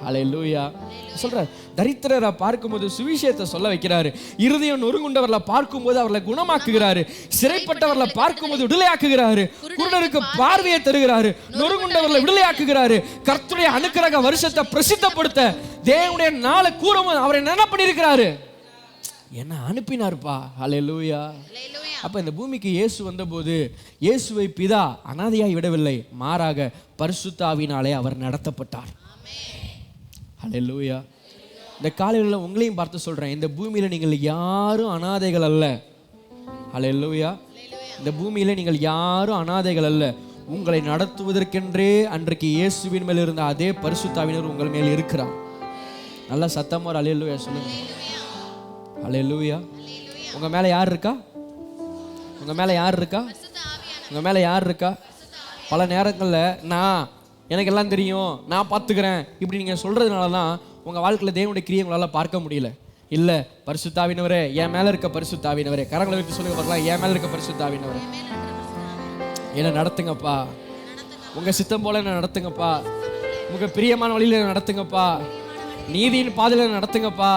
அல்லேலூயா. சொல்ற தரித்திரரை பார்க்கும்போது சுவிசேஷத்தை சொல்ல வைக்கிறாரு. இருதயம் நொறுங்குண்டவர்களை பார்க்கும்போது அவர்களை குணமாக்குகிறாரு. சிறைப்பட்டவர்களை பார்க்கும்போது விடுதலையாக்குகிறாரு. குருடருக்கு பார்வையை தருகிறாரு. நொறுங்குண்டவர்களை விடுதலையாக்குகிறாரு. கர்த்தருடைய அனுக்கிரக வருஷத்தை பிரசித்தப்படுத்த தேவனுடைய நாளை கூறும்போது அவரை என்ன பண்ணியிருக்கிறாரு? என்ன அனுப்பினார்ப்பா. அல்லேலூயா. அப்ப இந்த பூமிக்கு இயேசு வந்தபோது இயேசுவை பிதா அனாதையாய் விடவில்லை, மாறாக பரிசுத்த ஆவியினாலே அவர் நடத்தப்பட்டார். அல்லேலூயா. இந்த காலையில் உங்களையும் பார்த்து சொல்றேன், இந்த பூமியில நீங்கள் யாரும் அனாதைகள் அல்ல. அல்லேலூயா. இந்த பூமியில நீங்கள் யாரும் அனாதைகள் அல்ல. உங்களை நடத்துவதற்கென்றே அன்றைக்கு இயேசுவின் மேல் இருந்த அதே பரிசுத்த ஆவியினர் உங்கள் மேல் இருக்கிறார். நல்லா சத்தமா ஒரு அல்லேலூயா சொல்லுங்க. அல்லேலூயா. உங்க மேல யார் இருக்கா? உங்க மேல யார் இருக்கா? உங்க மேல யார் இருக்கா? பல நேரங்களில் எனக்கு எல்லாம் தெரியும், நான் பார்த்துக்கிறேன் இப்படி நீங்கள் சொல்கிறதுனால தான் உங்கள் வாழ்க்கையில் தேவனுடைய கிரியை உங்களால் பார்க்க முடியல. இல்லை, பரிசுத்தாவினவரே, என் மேலே இருக்க பரிசுத்தாவினவரே, கரங்களை வைத்து சொல்லுங்க பார்க்கலாம், என் மேலே இருக்க பரிசுத்தாவினவரே என்னை நடத்துங்கப்பா, உங்கள் சித்தம் போல என்ன நடத்துங்கப்பா, உங்கள் பிரியமான வழியில் நடத்துங்கப்பா, நீதியின் பாதையில் நடத்துங்கப்பா.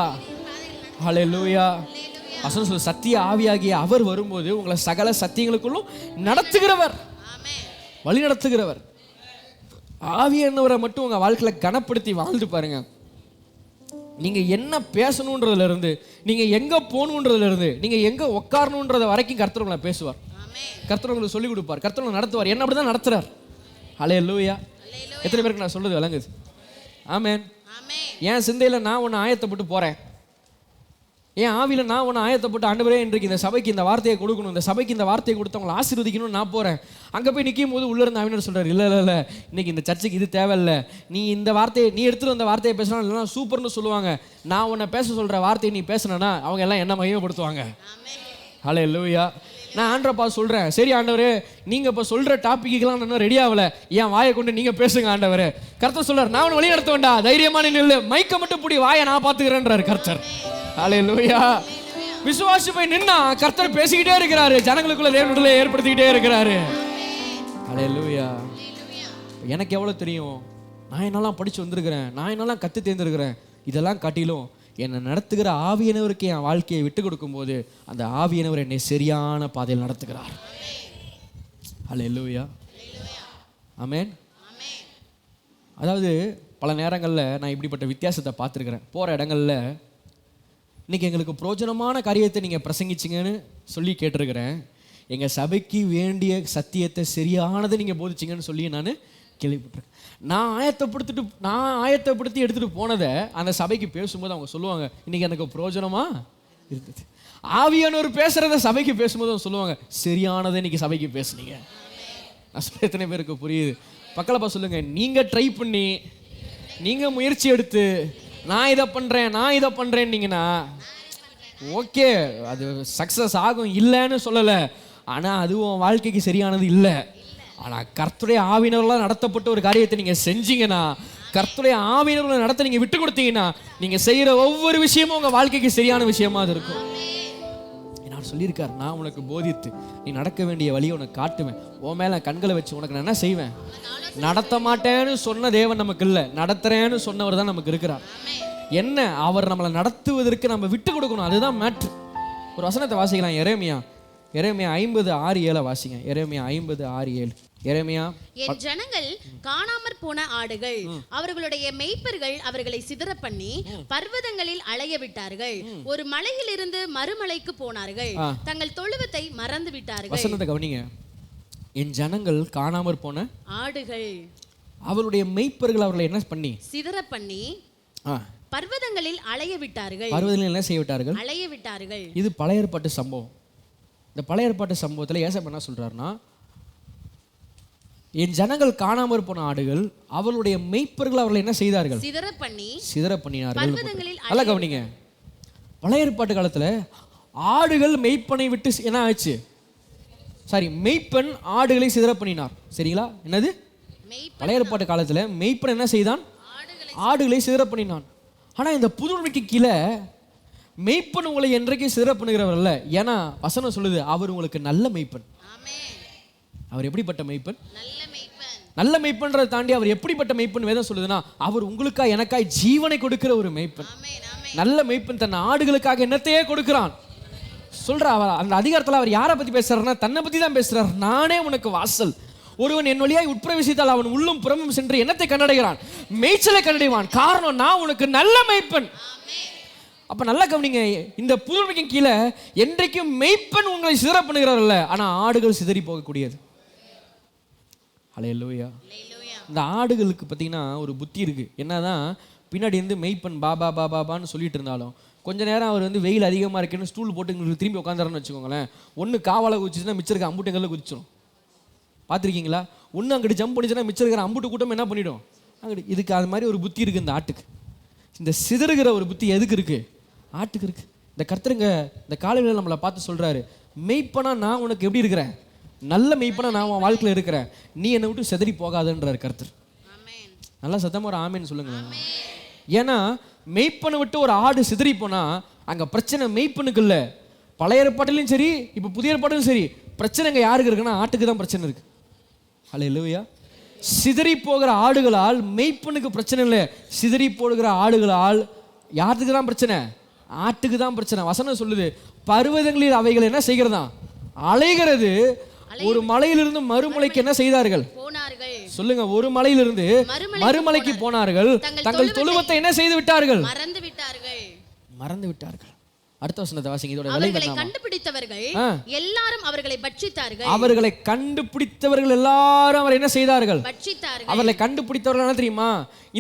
ஹல்லேலூயா. வசனம் சொல்லுது, சத்திய ஆவியாகிய அவர் வரும்போது உங்களை சகல சத்தியங்களுக்குள்ளும் நடத்துகிறவர், வழி நடத்துகிறவர். ஆவியானவரை மட்டும் உங்க வாழ்க்கையில கனப்படுத்தி வாழ்ந்து பாருங்க. நீங்க என்ன பேசணுன்றதுல இருந்து, நீங்க எங்க போகணுன்றதுல இருந்து, நீங்க எங்க உட்காரணுன்றத வரைக்கும் கர்த்தர் உங்களை பேசுவார். கர்த்தர் உங்களுக்கு சொல்லிக் கொடுப்பார். கர்த்தர் உங்களை நடத்துவார். என்ன அப்படிதான் நடத்துறார். ஹல்லேலூயா. எத்தனை பேருக்கு நான் சொல்றது விளங்குது? ஆமென். என் சிந்தையில நான் ஒன்று ஆயத்தப்பட்டு போறேன். என் ஆவியில் நான் ஒன்று ஆயத்தப்பட்டு, ஆண்டவரே இன்றைக்கு இந்த சபைக்கு இந்த வார்த்தையை கொடுக்கணும், இந்த சபைக்கு இந்த வார்த்தையை கொடுத்து அவங்களை ஆசீர்வதிக்கணும்னு நான் போகிறேன். அங்கே போய் நிற்கும் போது உள்ளே இருந்த ஆவினர் சொல்கிறார், இல்லை இன்னைக்கு இந்த சர்ச்சுக்கு இது தேவையில்லை, நீ இந்த வார்த்தையை நீ எடுத்துகிட்டு வந்த வார்த்தையை பேசினா இல்லைனா சூப்பர்னு சொல்லுவாங்க. நான் உன்னை பேச சொல்கிற வார்த்தையை நீ பேசினா அவங்க எல்லாம் என்ன மகிமைப்படுத்துவாங்க. ஹல்லேலூயா. நான் ஆண்டவரப்பா சொல்கிறேன், சரி ஆண்டவரே நீங்கள் இப்போ சொல்கிற டாப்பிக்கெல்லாம் நான் இன்னும் ரெடி ஆகலை, என் வாயை கொண்டு நீங்கள் பேசுங்க ஆண்டவரே. கர்த்தர் சொல்கிறார், நான் உன்னை வழி நடத்த வேண்டாம், தைரியமான நில்லு, மைக்க மட்டும் பிடி, வாயை நான் பார்த்துக்கிறேன்றார் கர்த்தர். ஹல்லேலூயா. விசுவாசி போய் நின்னா கர்த்தர் பேசிக்கிட்டே இருக்கிறாரு, ஜனங்களுக்குள்ள தேவனுடைய ஏற்படுத்திக்கிட்டே இருக்கிறாரு. ஹல்லேலூயா. எனக்கு எவ்வளவு தெரியும், நான் என்னெல்லாம் படிச்சு வந்திருக்கிறேன், நான் என்னெல்லாம் கத்து தேர்ந்திருக்கிறேன், இதெல்லாம் காட்டிலும் என்னை நடத்துகிற ஆவியானவருக்கு என் வாழ்க்கையை விட்டு கொடுக்கும் போது அந்த ஆவியானவர் என்னை சரியான பாதையில் நடத்துகிறார். ஹல்லேலூயா. ஆமென். அதாவது பல நேரங்களில் நான் இப்படிப்பட்ட வித்தியாசத்தை பார்த்துருக்கிறேன். போகிற இடங்களில் இன்றைக்கி எங்களுக்கு பிரோஜனமான காரியத்தை நீங்கள் பிரசங்கிச்சிங்கன்னு சொல்லி கேட்டிருக்கிறேன். எங்கள் சபைக்கு வேண்டிய சத்தியத்தை சரியானதை நீங்கள் போதிச்சிங்கன்னு சொல்லி நான் கேள்விப்பட்டிருக்கேன். நான் ஆயத்தப்படுத்தி எடுத்துகிட்டு போனதை அந்த சபைக்கு பேசும்போது அவங்க சொல்லுவாங்க, இன்றைக்கி எனக்கு பிரோஜனமாக இருந்தது. ஆவியானவர் பேசுகிறத சபைக்கு பேசும்போது அவங்க சொல்லுவாங்க, சரியானதை இன்றைக்கி சபைக்கு பேசுனீங்க. நான் சொல்ல எத்தனை பேருக்கு புரியுது? பக்கலப்பா சொல்லுங்கள், நீங்கள் ட்ரை பண்ணி நீங்கள் முயற்சி எடுத்து நான் இதை பண்ணுறேன்னீங்கன்னா ஓகே, அது சக்ஸஸ் ஆகும், இல்லைன்னு சொல்லலை. ஆனால் அதுவும் வாழ்க்கைக்கு சரியானது இல்லை. ஆனால் கர்த்தருடைய ஆவியினர்களால் நடத்தப்பட்ட ஒரு காரியத்தை நீங்கள் செஞ்சீங்கன்னா, கர்த்தருடைய ஆவியினர்களை நடத்த நீங்கள் விட்டு கொடுத்தீங்கன்னா, நீங்கள் செய்கிற ஒவ்வொரு விஷயமும் உங்கள் வாழ்க்கைக்கு சரியான விஷயமா அது இருக்கும். நான் சொல்லியிருக்கார், நான் உனக்கு போதித்து நீ நடக்க வேண்டிய வழியை உனக்கு காட்டுவேன், உன் மேலே கண்களை வச்சு உனக்கு நான் என்ன செய்வேன். நடத்த மாட்டேன்னு சொன்ன தேவன் நமக்கு இல்லை, நடத்துறேன்னு சொன்னவர் தான் நமக்கு இருக்கிறார். என்ன, அவர் நம்மளை நடத்துவதற்கு நம்ம விட்டு கொடுக்கணும், அதுதான் மேட்ரு. ஒரு வசனத்தை வாசிக்கலாம். எரேமியா 50:6-7 வாசிங்க. எரேமியா 50:6-7. எரேமியா, என் ஜனங்கள் காணாமற் போன ஆடுகள், அவர்களுடைய மேய்ப்பர்கள் அவர்களை சிதற பண்ணி பர்வதங்களில் அலைய விட்டார்கள். ஒரு மலையிலிருந்து மறுமலைக்கு போனார்கள், தங்கள் தொழுவத்தை மறந்து விட்டார்கள். வசனத்தை கவனிங்க. என் ஜனங்கள் காணாமற் போன ஆடுகள், அவருடைய மேய்ப்பர்கள் அவர்களை என்ன பண்ணி சிதற பண்ணி பர்வதங்களில் அலைய விட்டார்கள். பர்வதங்களில் என்ன செய்ய விட்டார்கள்? அலைய விட்டார்கள். இது பழைய ஏற்பாட்டு சம்பவம். இந்த பழைய ஏற்பாட்டு சம்பவத்தில் ஏசாயா என்ன சொல்றாருன்னா, என் ஜனங்கள் காணாமற் போன ஆடுகள், அவளுடைய மேய்ப்பர்கள் அவர்களை என்ன செய்தார்கள்? சிதற பண்ணினார்கள். நல்லா கவனிங்க. பழைய ஏற்பாட்டு காலத்தில் ஆடுகள் மெய்ப்பனை விட்டு என்ன ஆச்சு? மெய்ப்பன் ஆடுகளை சிதற பண்ணினார். சரிங்களா? என்னது? பழைய ஏற்பாட்டு காலத்தில் மெய்ப்பன் என்ன செய்தான்? ஆடுகளை சிதற பண்ணினான். ஆனால் இந்த புது உடன்படிக்கை கீழே மெய்ப்பன் உங்களை என்றைக்கும் சிதற பண்ணுகிறவர் அல்ல. ஏன்னா வசனம் சொல்லுது, அவர் உங்களுக்கு நல்ல மெய்ப்பன். அவர் எப்படிப்பட்ட மெய்ப்பன்? நல்ல மெய்ப்பன்றதை தாண்டி அவர் எப்படிப்பட்ட மெய்ப்பன் வேதம் சொல்லுதுன்னா, அவர் உங்களுக்காய் எனக்காய் ஜீவனை கொடுக்கிற ஒரு மெய்ப்பன். நல்ல மெய்ப்பன் தன் ஆடுகளுக்காக என்னத்தையே கொடுக்கிறான் சொல்ற. அவர் அந்த அதிகாரத்தில் அவர் யாரை பத்தி பேசுறாருன்னா, தன்னை பத்தி தான் பேசுறார். நானே உனக்கு வாசல், ஒருவன் என் வழியாய் உட்பிரவேசித்தால் அவன் உள்ளும் புறமும் சென்று என்னத்தை கண்டடைகிறான்? மேய்ச்சலை கண்டடைவான். காரணம், நான் உனக்கு நல்ல மெய்ப்பன். அப்ப நல்லா கவனிங்க, இந்த புதுமைக்கு கீழே என்றைக்கும் மெய்ப்பன் உங்களை சிதற பண்ணுகிறார்ல, ஆனா ஆடுகள் சிதறி போகக்கூடியது. ஹல்லேலூயா. இந்த ஆடுகளுக்கு பார்த்தீங்கன்னா ஒரு புத்தி இருக்கு. என்னதான் பின்னாடி இருந்து மெய்ப்பன் பாபா பாபான்னு சொல்லிட்டு இருந்தாலும், கொஞ்ச நேரம் அவர் வந்து வெயில் அதிகமாக இருக்குன்னு ஸ்டூல் போட்டு உங்களுக்கு திரும்பி உட்காந்துறன்னு வச்சுக்கோங்களேன், ஒன்று காவால குதிச்சுன்னா மிச்சம் இருக்க அம்புட்டுங்களில் குதிச்சிடும். பார்த்துருக்கீங்களா? ஒன்று அங்கிட்டு ஜம்ப் பண்ணிச்சுன்னா மிச்சம் இருக்கிற அம்புட்டு கூட்டம் என்ன பண்ணிடும் அங்கிட்டு. இதுக்கு அது மாதிரி ஒரு புத்தி இருக்குது இந்த ஆட்டுக்கு. இந்த சிதறுகிற ஒரு புத்தி எதுக்கு இருக்கு? ஆட்டுக்கு இருக்கு. இந்த கர்த்தருங்க இந்த காலையில் நம்மளை பார்த்து சொல்றாரு, மெய்ப்பனா நான் உனக்கு எப்படி இருக்கிறேன்? நல்ல மெய்ப்பனா நான் உன் வாழ்க்கையில் இருக்கிறேன், நீ என்னை விட்டு சிதறி போகாதுன்றாரு கர்த்தர். நல்லா சத்தமா ஒரு ஆமேன்னு சொல்லுங்க. ஏன்னா மெய்ப்பனை விட்டு ஒரு ஆடு சிதறி போனா அங்க பிரச்சனை மெய்ப்பனுக்கு இல்லை. பழைய ஏற்பாட்டிலும் சரி, இப்போ புதிய ஏற்பாட்டிலும் சரி, பிரச்சனைங்க யாருக்கு இருக்குன்னா ஆட்டுக்கு தான் பிரச்சனை இருக்கு. ஹல்லேலூயா. சிதறி போகிற ஆடுகளால் மெய்ப்பனுக்கு பிரச்சனை இல்லை. சிதறி போடுகிற ஆடுகளால் யாருக்கு தான் பிரச்சனை? ஆட்டுக்கு தான் பிரச்சனை. வசனம் சொல்லுது, பர்வதங்களில் அவைகள் என்ன செய்கிறதா? அலைகிறது. ஒரு மலையிலிருந்து மறுமலைக்கு என்ன செய்தார்கள்? சொல்லுங்க. ஒரு மலையிலிருந்து மறுமலைக்கு போனார்கள். தங்கள் தொழுவத்தை என்ன செய்து விட்டார்கள்? மறந்து விட்டார்கள். அடுத்த வசனத்தை வாசிங்க. இதோட விளைவு கண்டுபிடித்தவர்கள் எல்லாரும் அவர்களை பட்சித்தார்கள். அவர்களை கண்டுபிடித்தவர்கள் எல்லாரும் அவர் என்ன செய்தார்கள்? பட்சித்தார்கள். அவர்களை கண்டுபிடித்தவர்கள் என்ன தெரியுமா?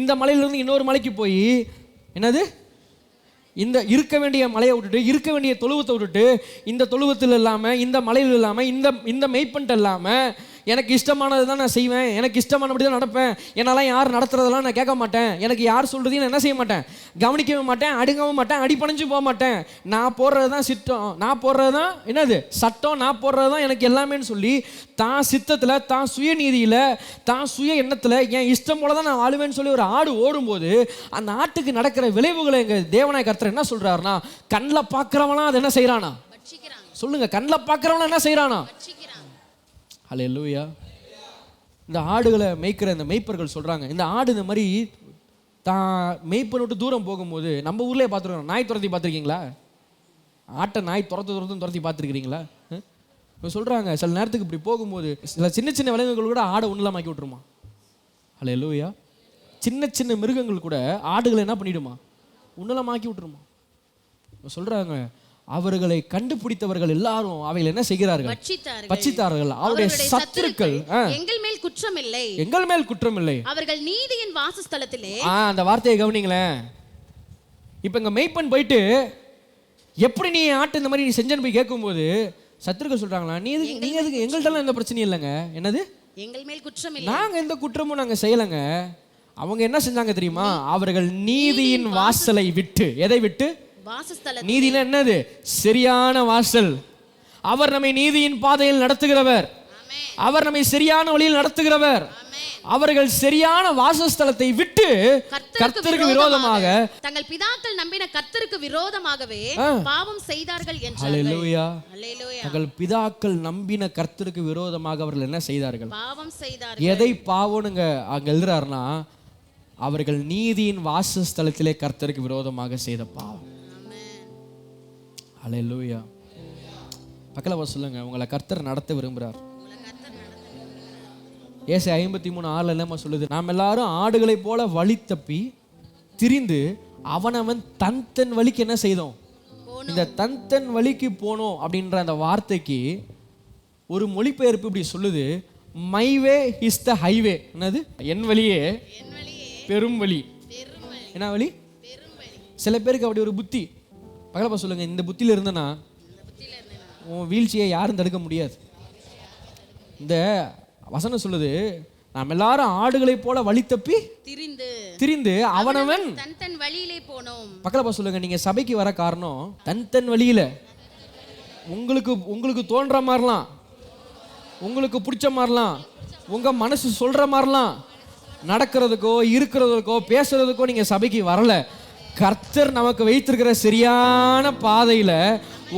இந்த மலையிலிருந்து இன்னொரு மலைக்கு போய் என்னது, இந்த இருக்க வேண்டிய மலையை விட்டுட்டு இருக்க வேண்டிய தொழுவத்தை விட்டுட்டு இந்த தொழுவத்தில் இல்லாமல் இந்த மலையில் இல்லாமல் இந்த மெய்ப்பன்ட்டு இல்லாமல் எனக்கு இஷ்டமானது தான் நான் செய்வேன், எனக்கு இஷ்டமானபடி தான் நடப்பேன், என்னெல்லாம் யார் நடத்துறதெல்லாம் நான் கேட்க மாட்டேன், எனக்கு யார் சொல்கிறதையும் நான் என்ன செய்ய மாட்டேன், கவனிக்கவே மாட்டேன், அடுங்கவும் மாட்டேன், அடிப்பணிஞ்சு போக மாட்டேன், நான் போடுறது தான் சிட்டம், நான் போடுறது தான் என்னது சட்டம், நான் போடுறது தான் எனக்கு எல்லாமேன்னு சொல்லி தான் சித்தத்தில், தான் சுயநீதியில், தான் சுய எண்ணத்தில் என் இஷ்டம் போல தான் நான் வாழுவேன்னு சொல்லி ஒரு ஆடு ஓடும்போது அந்த ஆட்டுக்கு நடக்கிற விளைவுகளை எங்கள் தேவனாய் கர்த்தர் என்ன சொல்கிறாருன்னா, கண்ணில் பார்க்குறவனா அது என்ன செய்கிறானா? சொல்லுங்க. கண்ணில் பார்க்குறவனா என்ன செய்கிறானா? ஹல்லேலூயா. இந்த ஆடுகளை மேய்க்கிற இந்த மேய்ப்பர்கள் சொல்கிறாங்க, இந்த ஆடு இந்த மாதிரி தான் மேய்ப்பனை விட்டு தூரம் போகும்போது, நம்ம ஊர்லேயே பார்த்துருக்கோம், நாய் துரத்தி பார்த்துருக்கீங்களா? ஆட்டை நாய் துரத்தி பார்த்துருக்கிறீங்களா? இப்போ சொல்கிறாங்க, சில நேரத்துக்கு இப்படி போகும்போது சில சின்ன சின்ன விலங்குகள் கூட ஆடை ஒன்றுலாமாக்கி விட்டுருமா. ஹல்லேலூயா. சின்ன சின்ன மிருகங்கள் கூட ஆடுகளை என்ன பண்ணிவிடுமா? ஒன்றுலாமாக்கி விட்டுருமா. இப்போ சொல்கிறாங்க, அவர்களை கண்டுபிடித்தவர்கள் எல்லாரும் அவைகள் என்ன செய்கிறார்கள்? பட்சித்தார்கள். அவருடைய சத்துருக்கள் எங்கள் மேல் குற்றம் இல்லை, எங்கள் மேல் குற்றம் இல்லை, அவர்கள் நீதியின் வாசஸ்தலத்திலே. அந்த வார்த்தையை கவனிங்களேன். இப்ப இங்க மெய்ப்பன் போயிட்டு எப்படி நீ ஆட்டு இந்த மாதிரி நீ செஞ்சன்னு போய் கேட்கும்போது சத்துருக்கள் சொல்றாங்களா, நீங்க எதுக்கு? எங்கள்கிட்ட எந்த பிரச்சனையும் இல்லைங்க. என்னது? எங்கள் மேல் குற்றம் இல்லை, நாங்க எந்த குற்றமும் நாங்க செய்யலைங்க. அவங்க என்ன செஞ்சாங்க தெரியுமா? அவர்கள் நீதியின் வாசலை விட்டு. எதை விட்டு? நீதினா என்னது? சரியான வாசல். அவர் நம்மை நீதியின் பாதையில் நடத்துகிறவர், அவர் நம்மை சரியான வழியில் நடத்துகிறவர். அவர்கள் சரியான வாசஸ்தலத்தை விட்டு கர்த்தருக்கு விரோதமாக, தங்கள் பிதாக்கள் நம்பின கர்த்தருக்கு விரோதமாகவே பாவம் செய்தார்கள் என்றார்கள். ஹல்லேலூயா. தங்கள் பிதாக்கள் நம்பின கர்த்தருக்கு விரோதமாக அவர்கள் என்ன செய்தார்கள்? பாவம் செய்தார்கள். எதை பாவம்னுங்க அங்க எழுதுறாருன்னா, அவர்கள் நீதியின் வாசஸ்தலத்திலே கர்த்தருக்கு விரோதமாக செய்த பாவம். ஹல்லேலூயா. பக்கத்துல சொல்லுங்க, உங்களை கர்த்தர் நடத்த விரும்புகிறார். ஏசாயா 53:6 என்னமா சொல்லுது? நாம் எல்லாரும் ஆடுகளை போல வழி தப்பி திரிந்து அவனவன் தன் வழிக்கு என்ன செய்தோம்? இந்த தன் வழிக்கு போனோம் அப்படின்ற அந்த வார்த்தைக்கு ஒரு மொழிபெயர்ப்பு இப்படி சொல்லுது, my way is the highway. என்னது? என் வழியே பெரும் வழி. என்ன வழி? சில பேருக்கு அப்படி ஒரு புத்தி. பக்கத்துல சொல்லுங்க, இந்த புத்தியில இருந்தனா உன் வீழ்ச்சியை யாரும் தடுக்க முடியாது. இந்த வசனம் சொல்லுது, நாம் எல்லாரும் ஆடுகளை போல வழி தப்பி திரிந்து அவனவன் தன் வழியிலே போனோம். பக்கத்துல சொல்லுங்க, நீங்க சபைக்கு வர காரணம் தன் வழியில உங்களுக்கு தோன்ற மாதிரிலாம், உங்களுக்கு பிடிச்ச மாதிரிலாம், உங்க மனசு சொல்ற மாதிரிலாம் நடக்கிறதுக்கோ இருக்கிறதுக்கோ பேசுறதுக்கோ நீங்க சபைக்கு வரல. கர்த்தர் நமக்கு வைத்திருக்கிற சரியான பாதையில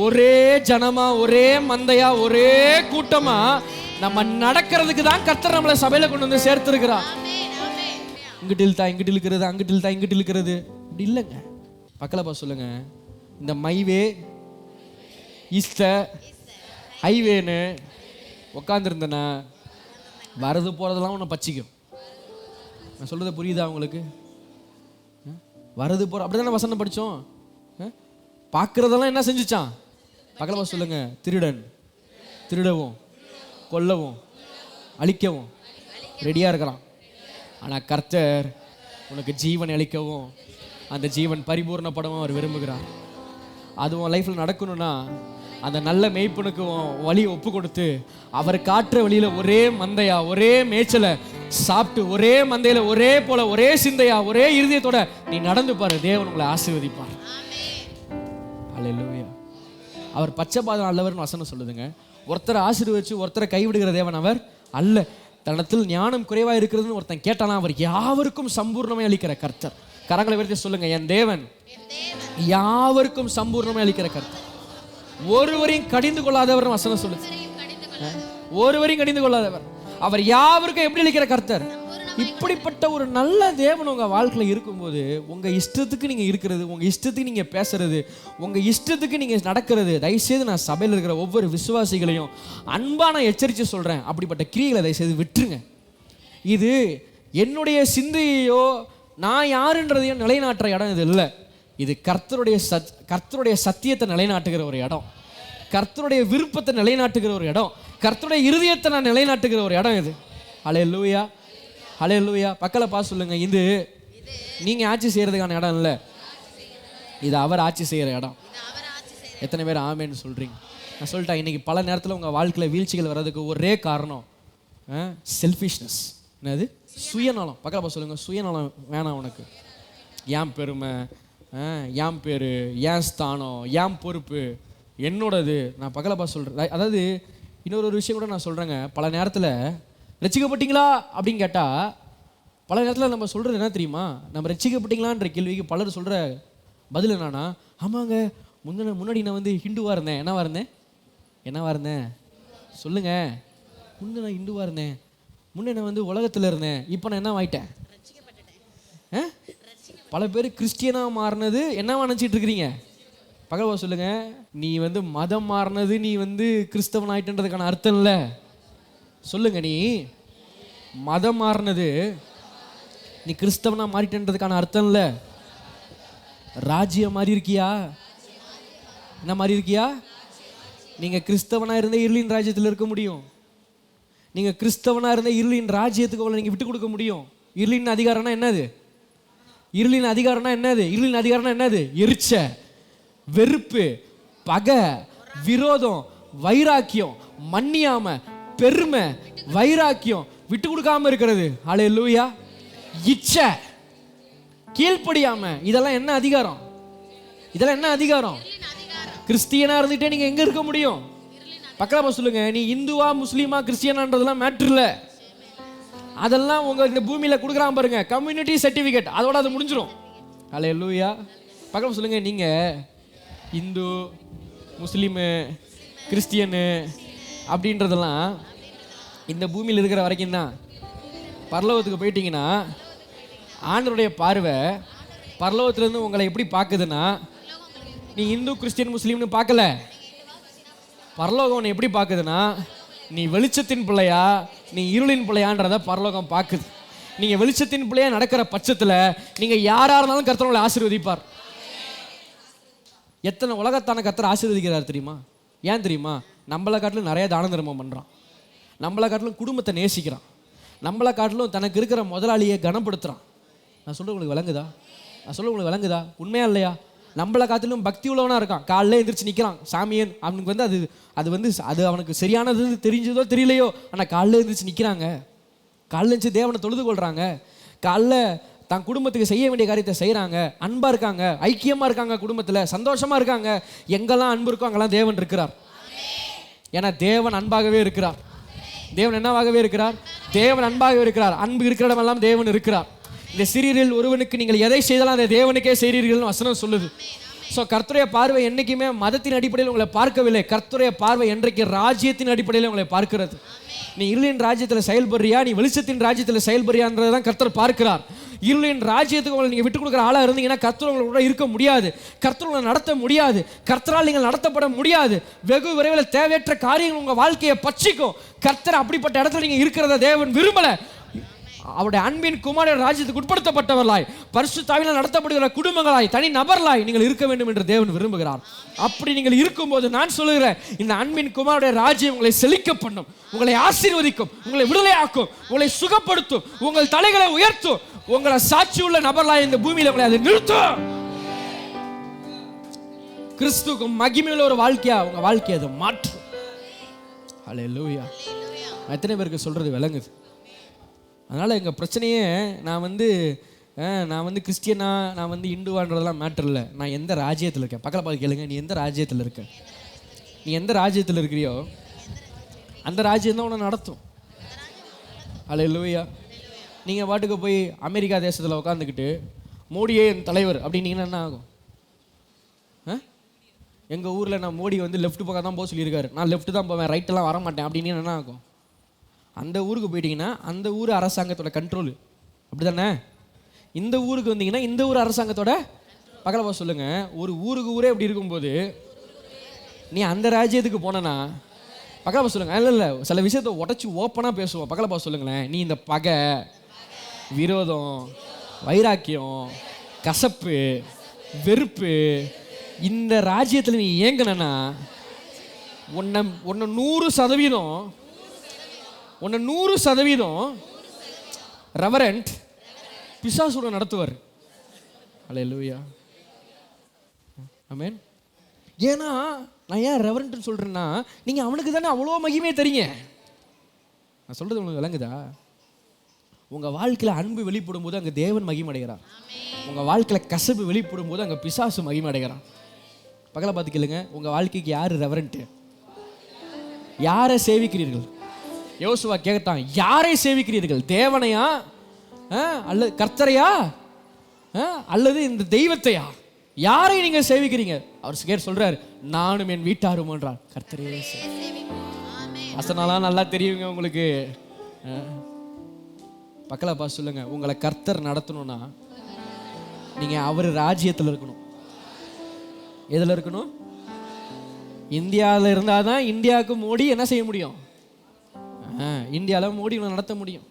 ஒரே ஜனமா, ஒரே மந்தையா, ஒரே கூட்டமா நம்ம நடக்கிறதுக்கு தான் கர்த்தர் நம்மளை சபையில கொண்டு வந்து சேர்த்திருக்கிறார். இங்கிட்டு இழுத்தா இங்கிட்டு இழுக்கிறது, அங்கிட்டு இழுத்தா இங்கிட்டு இழுக்கிறது அப்படி இல்லைங்க. பக்கத்துல சொல்லுங்க, இந்த மைவே இஸ்த ஹைவேன்னு உட்காந்துருந்தேன்னா வரது போறதெல்லாம் உன்னை பச்சிக்கும். நான் சொல்றது புரியுதா உங்களுக்கு? வரது போற அப்படிதானே வசனம் படிச்சோம். பார்க்கறதெல்லாம் என்ன செஞ்சுச்சான்? பக்கத்துல சொல்லுங்க, திருடன் திருடவும் கொல்லவும் அழிக்கவும் ரெடியா இருக்கிறான். ஆனா கர்த்தர் உனக்கு ஜீவன் அளிக்கவும் அந்த ஜீவன் பரிபூர்ணப்படவும் அவர் விரும்புகிறார். அதுவும் லைஃப்ல நடக்கணும்னா அந்த நல்ல மேய்ப்பனுக்கும் வழி ஒப்பு கொடுத்து அவர் காட்டுற வழியில ஒரே மந்தையா ஒரே மேய்ச்சலை சாப்பிட்டு ஒரே மந்தையில ஒரே போல ஒரே சிந்தையா ஒரே இருதயத்தோட நீ நடந்து பாரு, தேவன் உங்களை ஆசீர்வதிப்பார். அல்லேலூயா. அவர் பச்சைபாதம் அல்லவர்னு வசனம் சொல்லுதுங்க. ஒருத்தரை ஆசீர்வதிச்சு ஒருத்தரை கைவிடுகிற தேவன் அவர் அல்ல. தன்னத்தில் ஞானம் குறைவா இருக்கிறதுன்னு ஒருத்தன் கேட்டானா அவர் யாவருக்கும் சம்பூர்ணமே அளிக்கிற கர்த்தர். கரங்களை உயர்த்தி சொல்லுங்க, என் தேவன் யாவருக்கும் சம்பூர்ணமே அளிக்கிற கர்த்தர். ஒருவரையும் கடிந்து கொள்ளாதவர் வசனம் சொல்லுது. ஒருவரையும் கடிந்து கொள்ளாதவர், அவர் யாவருக்கும் எப்படி அளிக்கிற கர்த்தர். இப்படிப்பட்ட ஒரு நல்ல தேவன் உங்க வாழ்க்கையில் இருக்கும்போது உங்க இஷ்டத்துக்கு நீங்க இருக்கிறது, உங்க இஷ்டத்துக்கு நீங்க பேசுறது, உங்க இஷ்டத்துக்கு நீங்க நடக்கிறது, தயவுசெய்து நான் சபையில் இருக்கிற ஒவ்வொரு விசுவாசிகளையும் அன்பா நான் எச்சரித்து சொல்றேன், அப்படிப்பட்ட கிரியைகளை தயவுசெய்து விட்டுருங்க. இது என்னுடைய சிந்தையோ நான் யாருன்றதையும் நிலைநாட்டுற இடம் இது இல்லை. இது கர்த்தருடைய சத்தியத்தை நிலைநாட்டுகிற ஒரு இடம், கர்த்தருடைய விருப்பத்தை நிலைநாட்டுகிற ஒரு இடம், கர்த்தருடைய இருதயத்தை நான் நிலைநாட்டுகிற ஒரு இடம் இது. ஹல்லேலூயா, ஹல்லேலூயா. பக்கத்துல பார்த்து சொல்லுங்க, இது நீங்க ஆட்சி செய்யறதுக்கான இடம் இல்லை, இது அவர் ஆட்சி செய்யற இடம். எத்தனை பேர் ஆமேன்னு சொல்றீங்க? நான் சொல்லிட்டேன், இன்னைக்கு பல நேரத்தில் உங்க வாழ்க்கையில் வீழ்ச்சிகள் வர்றதுக்கு ஒரே காரணம் செல்ஃபிஷ்னஸ். என்னது? சுயநலம். பக்கத்துல சொல்லுங்க, சுயநலம் வேணாம் உனக்கு. ஏன் பெருமை, ஏன் பேரு, ஏன் ஸ்தானம், ஏன் பொறுப்பு, என்னோடது. நான் பக்கத்துல சொல்றேன். அதாவது இன்னொரு விஷயம் கூட நான் சொல்றேங்க. பல நேரத்தில் ரட்சிக்கப்பட்டீங்களா அப்படின்னு கேட்டால் பல நேரத்தில் நம்ம சொல்கிறது என்ன தெரியுமா? நம்ம ரட்சிக்கப்பட்டீங்களான்ற கேள்விக்கு பலர் சொல்கிற பதில் என்னன்னா, ஆமாங்க முன்னாடி நான் வந்து ஹிந்துவாக இருந்தேன். என்னவா இருந்தேன் சொல்லுங்க. முன்ன நான் ஹிந்துவாக இருந்தேன், முன்னே நான் வந்து உலகத்தில் இருந்தேன், இப்போ நான் என்ன ஆயிட்டேன்? பல பேர் கிறிஸ்டியனாக மாறினது என்னவா நினச்சிட்டு இருக்கிறீங்க? பகவா சொல்லுங்க, நீ வந்து மதம் மாறினது நீ வந்து கிறிஸ்தவன் ஆயிட்டுன்றதுக்கான அர்த்தம் இல்லை. சொல்லுங்க, நீ மதம் மாறினது நீ கிறிஸ்தவனா மாறிட்டன்றதுக்கான அர்த்தம் இல்லை. ராஜ்யம் மாறி இருக்கியா? என்ன மாறி இருக்கியா? நீங்க கிறிஸ்தவனா இருந்த இருளின் ராஜ்யத்தில் இருக்க முடியும். நீங்க கிறிஸ்தவனா இருந்த இருளின் ராஜ்யத்துக்கு நீங்க விட்டு கொடுக்க முடியும். இருளின் அதிகாரம்னா என்னது? இருளின் அதிகாரம்னா என்னது? இருளின் அதிகாரம்னா என்னது? எரிச்ச, வெறுப்பு, பகை, விரோதம், வைராக்கியம், மன்னியாம, பெருமை, வைராக்கியம், விட்டு கொடுக்காம இருக்கிறது. ஹல்லேலூயா. இச்சை, கீழ்ப்படியாம, இதெல்லாம் என்ன அதிகாரம்? இதெல்லாம் என்ன அதிகாரம்? கிறிஸ்டியனா இருந்துட்டே நீங்க எங்க இருக்க முடியும்? பக்கத்துல சொல்லுங்க, நீ இந்துவா முஸ்லீமா கிறிஸ்டியனான்றதெல்லாம் மேட்ரு இல்லை. அதெல்லாம் உங்க இந்த பூமியில கொடுக்குறான் பாருங்க, கம்யூனிட்டி சர்டிபிகேட், அதோட அது முடிஞ்சிடும். ஹல்லேலூயா. பக்கத்துல சொல்லுங்க, நீங்க இந்து முஸ்லீமு கிறிஸ்டியனு அப்படின்றதெல்லாம் இந்த பூமியில் இருக்கிற வரைக்கும் தான். பரலோகத்துக்கு போயிட்டீங்கன்னா ஆண்டவருடைய பார்வை பரலோகத்திலேருந்து உங்களை எப்படி பார்க்குதுன்னா, நீ இந்து கிறிஸ்டியன் முஸ்லீம்னு பார்க்கல. பரலோகம் உன்னை எப்படி பார்க்குதுன்னா, நீ வெளிச்சத்தின் பிள்ளையா நீ இருளின் பிள்ளையான்றதை பரலோகம் பார்க்குது. நீங்கள் வெளிச்சத்தின் பிள்ளையா நடக்கிற பட்சத்தில் நீங்கள் யாராக இருந்தாலும் கர்த்தர் உங்களை ஆசீர்வதிப்பார். எத்தனை உலகத்தான கர்த்தர் ஆசீர்வதிக்கிறார் தெரியுமா? ஏன் தெரியுமா? நம்மளை காட்டிலும் நிறைய தான தர்மம் பண்ணுறான், நம்மளை காட்டிலும் குடும்பத்தை நேசிக்கிறான், நம்மளை காட்டிலும் தனக்கு இருக்கிற முதலாளியை கனப்படுத்துகிறான். நான் சொல்ல உங்களுக்கு விளங்குதா? உண்மையா இல்லையா? நம்மளை காட்டிலும் பக்தி உள்ளவனாக இருக்கான். காலைல எந்திரிச்சு நிற்கிறான் சாமியன். அவனுக்கு வந்து அது அவனுக்கு சரியானது தெரிஞ்சதோ தெரியலையோ, ஆனால் காலைல எந்திரிச்சு நிற்கிறாங்க. காலைல எழுந்துச்சு தேவனை தொழுது கொள்கிறாங்க. காலைல தன் குடும்பத்துக்கு செய்ய வேண்டிய காரியத்தை செய்கிறாங்க. அன்பாக இருக்காங்க, ஐக்கியமாக இருக்காங்க, குடும்பத்தில் சந்தோஷமாக இருக்காங்க. எங்கெல்லாம் அன்பு இருக்கோ அங்கெல்லாம் தேவன் இருக்கிறார். ஏன்னா தேவன் அன்பாகவே இருக்கிறார். தேவன் என்னவாகவே இருக்கிறார்? தேவன் அன்பாகவே இருக்கிறார். அன்பு இருக்கிற இடமெல்லாம் தேவன் இருக்கிறார். இந்த சிறியரில் ஒருவனுக்கு நீங்கள் எதை செய்தாலும் அதை தேவனுக்கே செய்கிறீர்கள்னு வசனம் சொல்லுது. ஸோ கர்த்தருடைய பார்வை என்னைக்குமே மதத்தின் அடிப்படையில் உங்களை பார்க்கவில்லை. கர்த்தருடைய பார்வை என்றைக்கு ராஜ்யத்தின் அடிப்படையில் உங்களை பார்க்கிறது. நீ இருளின் ராஜ்யத்தில் செயல்படுறியா, நீ வெளிச்சத்தின் ராஜ்யத்தில் செயல்படுறியான்றதான் கர்த்தர் பார்க்கிறார். இருளின் ராஜ்யத்துக்கு உங்களை நீங்கள் விட்டு கொடுக்குற ஆளாக இருந்தீங்கன்னா கர்த்தர் உங்களோட இருக்க முடியாது, கர்த்தர் உங்களை நடத்த முடியாது, கர்த்தரால் நீங்கள் நடத்தப்பட முடியாது. வெகு விரைவில் தேவையற்ற காரியங்கள் உங்கள் வாழ்க்கையை பட்சிக்கும். கர்த்தர் அப்படிப்பட்ட இடத்துல நீங்கள் இருக்கிறத தேவன் விரும்பலை. அவருடைய அன்பின் குமாரன் ராஜ்யத்துக்கு உட்படுத்தப்பட்டவர்களாய், பரிசுத்த ஆவியினால் நடத்தப்படுகிற குடும்பங்களாய், தனி நபர்களாய் நீங்கள் இருக்க வேண்டும் என்று தேவன் விரும்புகிறார். அப்படி நீங்கள் இருக்கும்போது நான் சொல்லுகிறேன், இந்த அன்பின் குமாரனுடைய ராஜ்யம் உங்களை செழிக்க பண்ணும், உங்களை ஆசீர்வதிக்கும், உங்களை விடுதலையாக்கும், உங்களை சுகப்படுத்தும், உங்கள் தலைகளை உயர்த்தும், உங்களை சாட்சி உள்ள நபர்களாய் இந்த பூமியில் உங்களை அதை நிறுத்தும். கிறிஸ்துவுக்கு மகிமையுள்ள ஒரு வாழ்க்கையா உங்க வாழ்க்கையை அதை மாற்றும். ஹல்லேலூயா. எத்தனை பேருக்கு சொல்றது விளங்குது? அதனால் எங்கள் பிரச்சனையே நான் வந்து கிறிஸ்டியனா, நான் வந்து இந்துவான்றதெல்லாம் மேட்டர் இல்லை. நான் எந்த ராஜ்யத்தில் இருக்கேன். பக்கத்தில் பார்த்து கேளுங்க, நீ எந்த ராஜ்யத்தில் இருக்க? நீ எந்த ராஜ்யத்தில் இருக்கிறியோ அந்த ராஜ்யம் தான் உன்னை நடத்தும். ஹல்லேலூயா. நீங்கள் பாட்டுக்கு போய் அமெரிக்கா தேசத்தில் உட்காந்துக்கிட்டு மோடியே என் தலைவர் அப்படின்னீங்கன்னா என்ன ஆகும்? எங்கள் ஊரில் நான் மோடி வந்து லெஃப்ட் பக்கம் தான் போக சொல்லியிருக்காரு, நான் லெஃப்ட் தான் போவேன், ரைட்டெல்லாம் வர மாட்டேன் அப்படின்னு என்ன ஆகும்? அந்த ஊருக்கு போயிட்டீங்கன்னா அந்த ஊர் அரசாங்கத்தோட கண்ட்ரோல், அப்படி தானே? இந்த ஊருக்கு வந்தீங்கன்னா இந்த ஊர் அரசாங்கத்தோட பக்கத்தில் போக சொல்லுங்கள். ஒரு ஊருக்கு ஊரே அப்படி இருக்கும்போது நீ அந்த ராஜ்யத்துக்கு போனனா பக்கத்தில் போக சொல்லுங்கள். இல்லை சில விஷயத்தை உடச்சி ஓப்பனாக பேசுவோம். பக்கத்தில் போக சொல்லுங்களேன். நீ இந்த பகை, விரோதம், வைராக்கியம், கசப்பு, வெறுப்பு, இந்த ராஜ்யத்தில் நீ ஏங்கினா உன்னை 100% ரெவரண்ட் பிசாசுட நடத்துவார். ஹல்லேலூயா. ஆமென். ஏன்னா நான் ஏன் ரெவரண்ட்னு சொல்கிறேன்னா, நீங்கள் அவனுக்கு தானே அவ்வளோ மகிமையை தரீங்க. நான் சொல்கிறது உங்களுக்கு விளங்குதா? உங்கள் வாழ்க்கையில் அன்பு வெளிப்படும் போது அங்கே தேவன் மகிமை அடைகிறார். உங்கள் வாழ்க்கையில் கசப்பு வெளிப்படும் போது அங்கே பிசாசு மகிமை அடைகிறான். பக்கத்தில் பார்த்து கேளுங்க, உங்கள் வாழ்க்கைக்கு யார் ரெவரண்ட்டு? யாரை சேவிக்கிறீர்கள்? யோசுவா கேட்டான், யாரை சேவிக்கிறீர்கள்? தேவனையா அல்லது கர்த்தரையா அல்லது இந்த தெய்வத்தையா? யாரை நீங்க சேவிக்கிறீங்க? அவர் சொல்றாரு, நானும் என் வீட்டாரும் என்றார். கர்த்தரையே அசனாலாம் நல்லா தெரியுங்க உங்களுக்கு. பக்கத்தில் பார்த்து சொல்லுங்க, உங்களை கர்த்தர் நடத்தணும்னா நீங்க அவர் ராஜ்யத்தில் இருக்கணும். எதில் இருக்கணும்? இந்தியாவில் இருந்தால் தான் இந்தியாவுக்கு மோடி என்ன செய்ய முடியும்? இந்தியாவில் மோடி நடத்த முடியும்.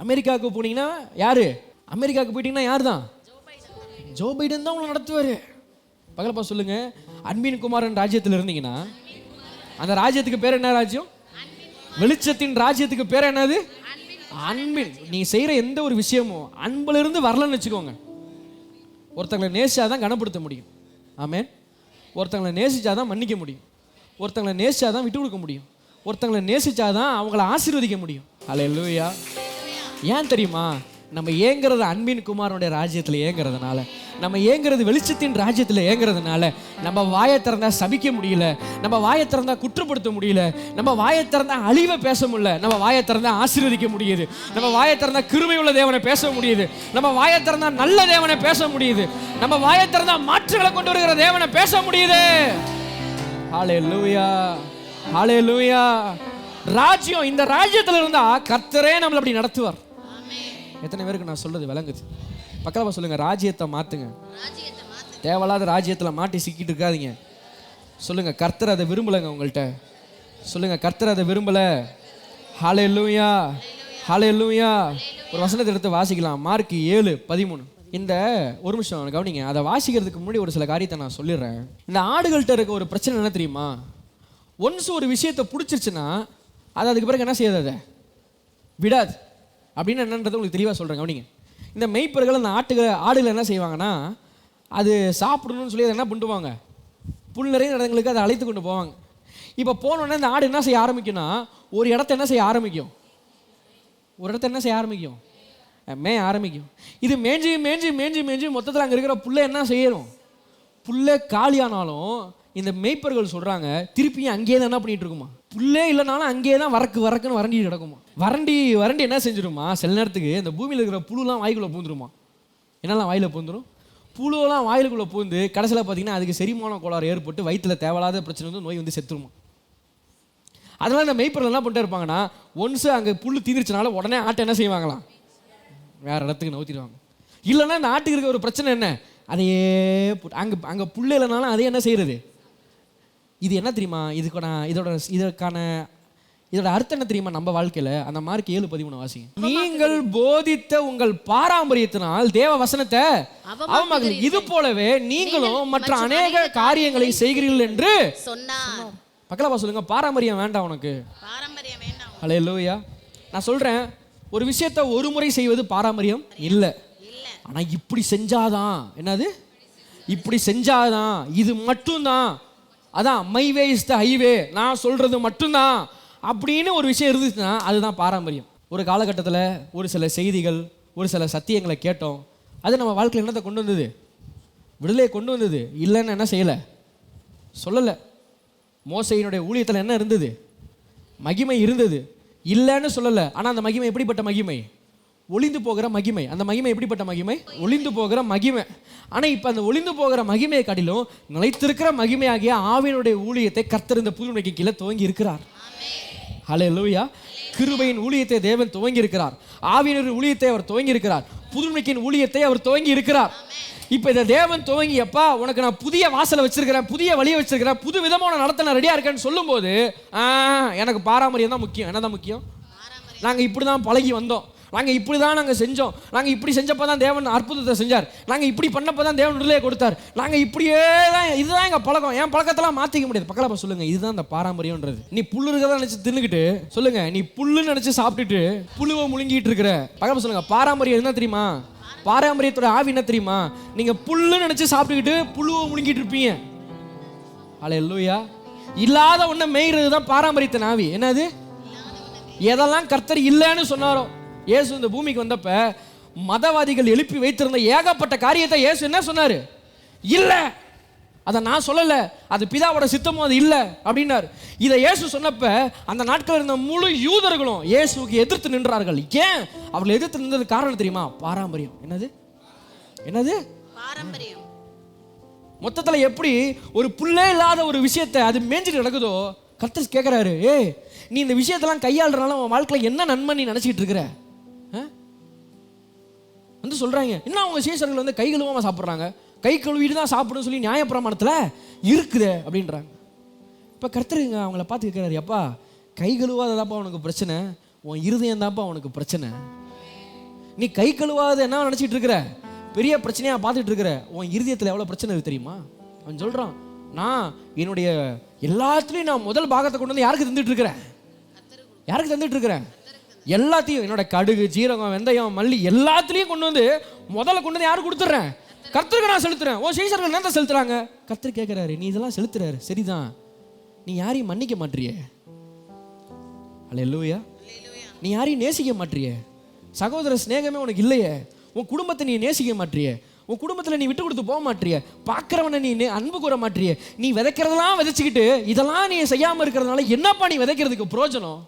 அமெரிக்காவுக்கு போனீங்கன்னா யாரு? அமெரிக்காவுக்கு போயிட்டீங்கன்னா யார் தான்? ஜோ பைடன் தான் உங்களை நடத்துவார். பக்கத்தில் பார்த்து சொல்லுங்க, அன்பின் குமாரன் ராஜ்யத்தில் இருந்தீங்கன்னா அந்த ராஜ்யத்துக்கு பேர் என்ன ராஜ்யம்? வெளிச்சத்தின் ராஜ்யத்துக்கு பேர் என்னது? அன்பின். நீ செய்கிற எந்த ஒரு விஷயமும் அன்புல இருந்து வரலன்னு வச்சுக்கோங்க. ஒருத்தங்களை நேசிச்சாதான் கனப்படுத்த முடியும். ஆமென். ஒருத்தங்களை நேசிச்சாதான் மன்னிக்க முடியும். ஒருத்தங்களை நேசிச்சாதான் விட்டு கொடுக்க முடியும். ஒருத்தங்களை நேசிச்சாதான் அவங்கள ஆசீர்வதிக்க முடியும். ஹல்லேலூயா. ஏன் தெரியுமா? நம்ம ஏங்கிறது அன்பின் குமாரனுடைய ராஜ்யத்தில் ஏங்கிறதுனால, நம்ம ஏங்கிறது வெளிச்சத்தின் ராஜ்யத்தில் ஏங்கிறதுனால நம்ம வாயை திறந்தா சபிக்க முடியல, நம்ம வாயை திறந்தா குற்றப்படுத்த முடியல, நம்ம வாயை திறந்தா அழிவை பேச முடியல, நம்ம வாயை திறந்தா ஆசீர்வதிக்க முடியுது, நம்ம வாயை திறந்தா கிருபை உள்ள தேவனை பேச முடியுது, நம்ம வாயை திறந்தா நல்ல தேவனை பேச முடியுது, நம்ம வாயை திறந்தா மாற்றுகளை கொண்டு வருகிற தேவனை பேச முடியுது. ஹல்லேலூயா. ஹல்லேலூயா. ராஜ்யம், இந்த ராஜ்யத்தில் இருந்தா கர்த்தரே நம்மளை அப்படி நடத்துவார். எத்தனை பேருக்கு நான் சொல்றது விளங்குது? பக்கத்தில் சொல்லுங்க, ராஜ்யத்தை மாத்துங்க. தேவையில்லாத ராஜ்யத்தில் மாட்டி சிக்கிட்டு இருக்காதீங்க. சொல்லுங்க, கர்த்தர் அதை விரும்பலைங்க உங்கள்கிட்ட. சொல்லுங்க, கர்த்தர் அதை விரும்பலை. ஹல்லேலூயா. ஹல்லேலூயா. ஒரு வசனத்தை எடுத்து வாசிக்கலாம். மார்க் 7:13. இந்த ஒரு நிமிஷம் கவனிங்க. அதை வாசிக்கிறதுக்கு முன்னாடி ஒரு சில காரியத்தை நான் சொல்லிடுறேன். இந்த ஆடுகள்கிட்ட இருக்க ஒரு பிரச்சனை என்ன தெரியுமா? ஒன்ஸ் ஒரு விஷயத்தை பிடிச்சிருச்சுன்னா அது அதுக்கு பிறகு என்ன செய்யாது? அதை விடாது. அப்படின்னு என்னன்றது உங்களுக்கு தெளிவாக சொல்கிறேன். கவனிங்க. இந்த மெய்ப்பர்கள் அந்த ஆடுகளை என்ன செய்வாங்கன்னா, அது சாப்பிடணும்னு சொல்லி அதை என்ன பண்ணுவாங்க, புல் நிறைய இடங்களுக்கு அதை அழைத்து கொண்டு போவாங்க. இப்போ போனோடனே இந்த ஆடு என்ன செய்ய ஆரம்பிக்கும்னா, ஒரு இடத்த என்ன செய்ய ஆரம்பிக்கும்? மேய ஆரம்பிக்கும். இது மேஞ்சி மேஞ்சி மேஞ்சி மேஞ்சி மொத்தத்தில் அங்கே இருக்கிற புல்லை என்ன செய்யணும்? புல்லை காலியானாலும் இந்த மெய்ப்பர்கள் சொல்கிறாங்க, திருப்பியும் அங்கேயே தான் என்ன பண்ணிட்டு இருக்குமா? புல்லே இல்லைனாலும் அங்கேயே தான் வரக்குன்னு வறண்டி கிடக்குமா. வறண்டி என்ன செஞ்சிடுமா? சில நேரத்துக்கு இந்த பூமியில் இருக்கிற புழுலாம் வாய்க்குள்ளே பூந்துருமா. என்னெல்லாம் வாயில் பூந்துடும்? புழுவெல்லாம் வாயிலுக்குள்ளே பூந்து கடைசியில் பார்த்தீங்கன்னா அதுக்கு செரிமான கோளாறு ஏற்பட்டு வயிற்றில் தேவையில்லாத பிரச்சனை வந்து நோய் வந்து செத்துருமா. அதனால் இந்த மெய்ப்பொருள் என்ன பண்ணிட்டு இருப்பாங்கன்னா, ஒன்ஸு அங்கே புல் தீர்ந்துச்சுனால உடனே ஆட்டை என்ன செய்வாங்களாம், வேறு இடத்துக்கு நவுத்திடுவாங்க. இல்லைன்னா இந்த ஆட்டுக்கு இருக்க ஒரு பிரச்சனை என்ன, அதையே அங்கே புல் இல்லைனாலும் அதே என்ன செய்கிறது. இது என்ன தெரியுமா, இதோட அர்த்தம் என்ன தெரியுமா நம்ம வாழ்க்கையில்? அந்த மார்க் 7:13 வாசிங்க. நீங்கள் போதித்த உங்கள் பாரம்பரியத்தினால் தேவ வசனத்தை அவமதிக்கிறீர்கள், இது போலவே நீங்களும் மற்ற அநேக காரியங்களை செய்கிறீர்கள் என்று சொன்னார். பக்கலப்பா சொல்லுங்க, பாரம்பரியம் வேண்டாம் உனக்கு. ஹல்லேலூயா. நான் சொல்றேன், ஒரு விஷயத்தை ஒரு முறை செய்வது பாரம்பரியம் இல்லை. ஆனா இப்படி செஞ்சாதான் என்னது, இப்படி செஞ்சாதான் இது மட்டும்தான், அதான் my way is the highway, நான் சொல்றது மட்டும்தான் அப்படின்னு ஒரு விஷயம் இருந்துச்சுன்னா அதுதான் பாரம்பரியம். ஒரு காலகட்டத்தில் ஒரு சில செய்திகள், ஒரு சில சத்தியங்களை கேட்டோம், அது நம்ம வாழ்க்கையில் என்னத்தை கொண்டு வந்தது, விடுதலையை கொண்டு வந்தது. இல்லைன்னு என்ன செய்யலை, சொல்லலை. மோசையினுடைய ஊழியத்தில் என்ன இருந்தது, மகிமை இருந்தது, இல்லைன்னு சொல்லலை. ஆனால் அந்த மகிமை எப்படிப்பட்ட மகிமை, ஒளிந்து போகிற மகிமை. அந்த மகிமை எப்படிப்பட்ட மகிமை, ஒளிந்து போகிற மகிமை. ஆனால் இப்போ அந்த ஒளிந்து போகிற மகிமையை காட்டிலும் நிலைத்திருக்கிற மகிமையாகிய ஆவியினுடைய ஊழியத்தை கர்த்தர் இந்த புதுமைக்கு கீழே துவங்கி இருக்கிறார். ஹல்லேலூயா. கிருபையின் ஊழியத்தை தேவன் துவங்கி இருக்கிறார், ஆவியினுடைய ஊழியத்தை அவர் துவங்கி இருக்கிறார், புதுமைக்கின் ஊழியத்தை அவர் துவங்கி இருக்கிறார். இப்போ இதை தேவன் துவங்கி, எப்பா உனக்கு நான் புதிய வாசலை வச்சிருக்கிறேன், புதிய வழியை வச்சிருக்கிறேன், புது விதமான நடத்த நான் ரெடியாக இருக்கேன்னு சொல்லும்போது எனக்கு பாரம்பரியம் தான் முக்கியம். என்னதான் முக்கியம், நாங்கள் இப்படி தான் பழகி வந்தோம், நாங்கள் இப்படி தான் நாங்கள் செஞ்சோம், நாங்கள் இப்படி செஞ்சப்போ தான் தேவன் அற்புதத்தை செஞ்சார், நாங்கள் இப்படி பண்ணப்போ தான் தேவன் விடுதலையை கொடுத்தார், நாங்கள் இப்படியே தான், இதுதான் எங்கள் பழக்கம், என் பழக்கத்தெல்லாம் மாற்றிக்க முடியாது. பக்கலப்பா சொல்லுங்கள், இதுதான் இந்த பாரம்பரியம்ன்றது. நீ புல்லு இருக்கதான் நினச்சி தின்னுக்கிட்டு சொல்லுங்கள், நீ புல்லுன்னு நினச்சி சாப்பிட்டுட்டு புழுவை முழுங்கிட்டு இருக்கிற. பக்கலப்பா சொல்லுங்கள், பாரம்பரியம் என்ன தெரியுமா, பாரம்பரியத்தோட ஆவி என்ன தெரியுமா, நீங்கள் புல்லுன்னு நினச்சி சாப்பிட்டுக்கிட்டு புழுவை முழுங்கிட்டு இருப்பீங்க. ஹல்லேலூயா. இல்லாத ஒன்றை மேய்கிறது தான் பாரம்பரியத்தின் ஆவி. என்னது, எதெல்லாம் கர்த்தர் இல்லைன்னு சொன்னாரோ. இயேசு இந்த பூமிக்கு வந்தப்ப மதவாதிகள் எழுப்பி வைத்திருந்த ஏகப்பட்ட காரியத்தை இயேசு என்ன சொன்னாரு, இல்லை, அதை நான் சொல்லலை, அது பிதாவோட சித்தமும் அது இல்லை அப்படின்னாரு. இதை இயேசு சொன்னப்ப அந்த நாட்கள் இருந்த முழு யூதர்களும் இயேசுக்கு எதிர்த்து நின்றார்கள். ஏன் அவர்கள் எதிர்த்து நின்றது காரணம் தெரியுமா, பாரம்பரியம். என்னது, என்னது பாரம்பரியம். மொத்தத்தில் எப்படி ஒரு புல்லே இல்லாத ஒரு விஷயத்தை அது மேய்ஞ்சிட்டு நடக்குதோ, கர்த்தர் கேட்குறாரு, நீ இந்த விஷயத்தெல்லாம் கையாளுறனால உன் வாழ்க்கையில் என்ன நன்மை நீ நினச்சிக்கிட்டு இருக்கிற வந்து சொல்கிறாங்க. என்ன அவங்க சீசர்கள் வந்து கை கழுவாமல் சாப்பிட்றாங்க, கை கழுவிட்டு தான் சாப்பிடுன்னு சொல்லி நியாயப்பிரமாணத்தில் இருக்குது அப்படின்றாங்க. இப்போ கர்த்தருங்க அவங்கள பார்த்து கேட்குறாரு, அப்பா கை கழுவாததாப்பா உனக்கு பிரச்சனை, உன் இருதயம் தான்ப்பா உனக்கு பிரச்சனை. நீ கை கழுவாத என்ன நினச்சிட்டு இருக்கிற, பெரிய பிரச்சனையாக பார்த்துட்டு இருக்கிற, உன் இருதயத்தில் எவ்வளோ பிரச்சனை இருக்கு தெரியுமா. அவன் சொல்கிறான், நான் என்னுடைய எல்லாத்துலேயும் நான் முதல் பாகத்தை கொண்டு வந்து யாருக்கு தந்துட்டு இருக்கிறேன், யாருக்கு தந்துட்டு இருக்கிறேன், எல்லாத்தையும் என்னோட கடுகு, ஜீரகம், வெந்தயம், மல்லி எல்லாத்துலேயும் கொண்டு வந்து முதல்ல கொண்டு வந்து யாருக்கு கொடுத்துட்றேன், கர்த்தருக்கு நான் செலுத்துறேன். ஓ சீசர்கள் என்ன செலுத்துறாங்க, கர்த்தர் கேட்குறாரு, நீ இதெல்லாம் செலுத்துறாரு சரிதான், நீ யாரையும் மன்னிக்க மாட்டியே. அல்லேலூயா. நீ யாரையும் நேசிக்க மாட்டியே, சகோதர ஸ்நேகமே உனக்கு இல்லையே, உன் குடும்பத்தை நீ நேசிக்க மாட்டியே, உன் குடும்பத்தில் நீ விட்டு கொடுத்து போக மாட்டிய, பார்க்குறவனை நீ அன்பு கூற மாட்டிய, நீ விதைக்கிறதெல்லாம் விதைச்சிக்கிட்டு இதெல்லாம் நீ செய்யாமல் இருக்கிறதுனால என்னப்பா நீ விதைக்கிறதுக்கு பிரயோஜனம்.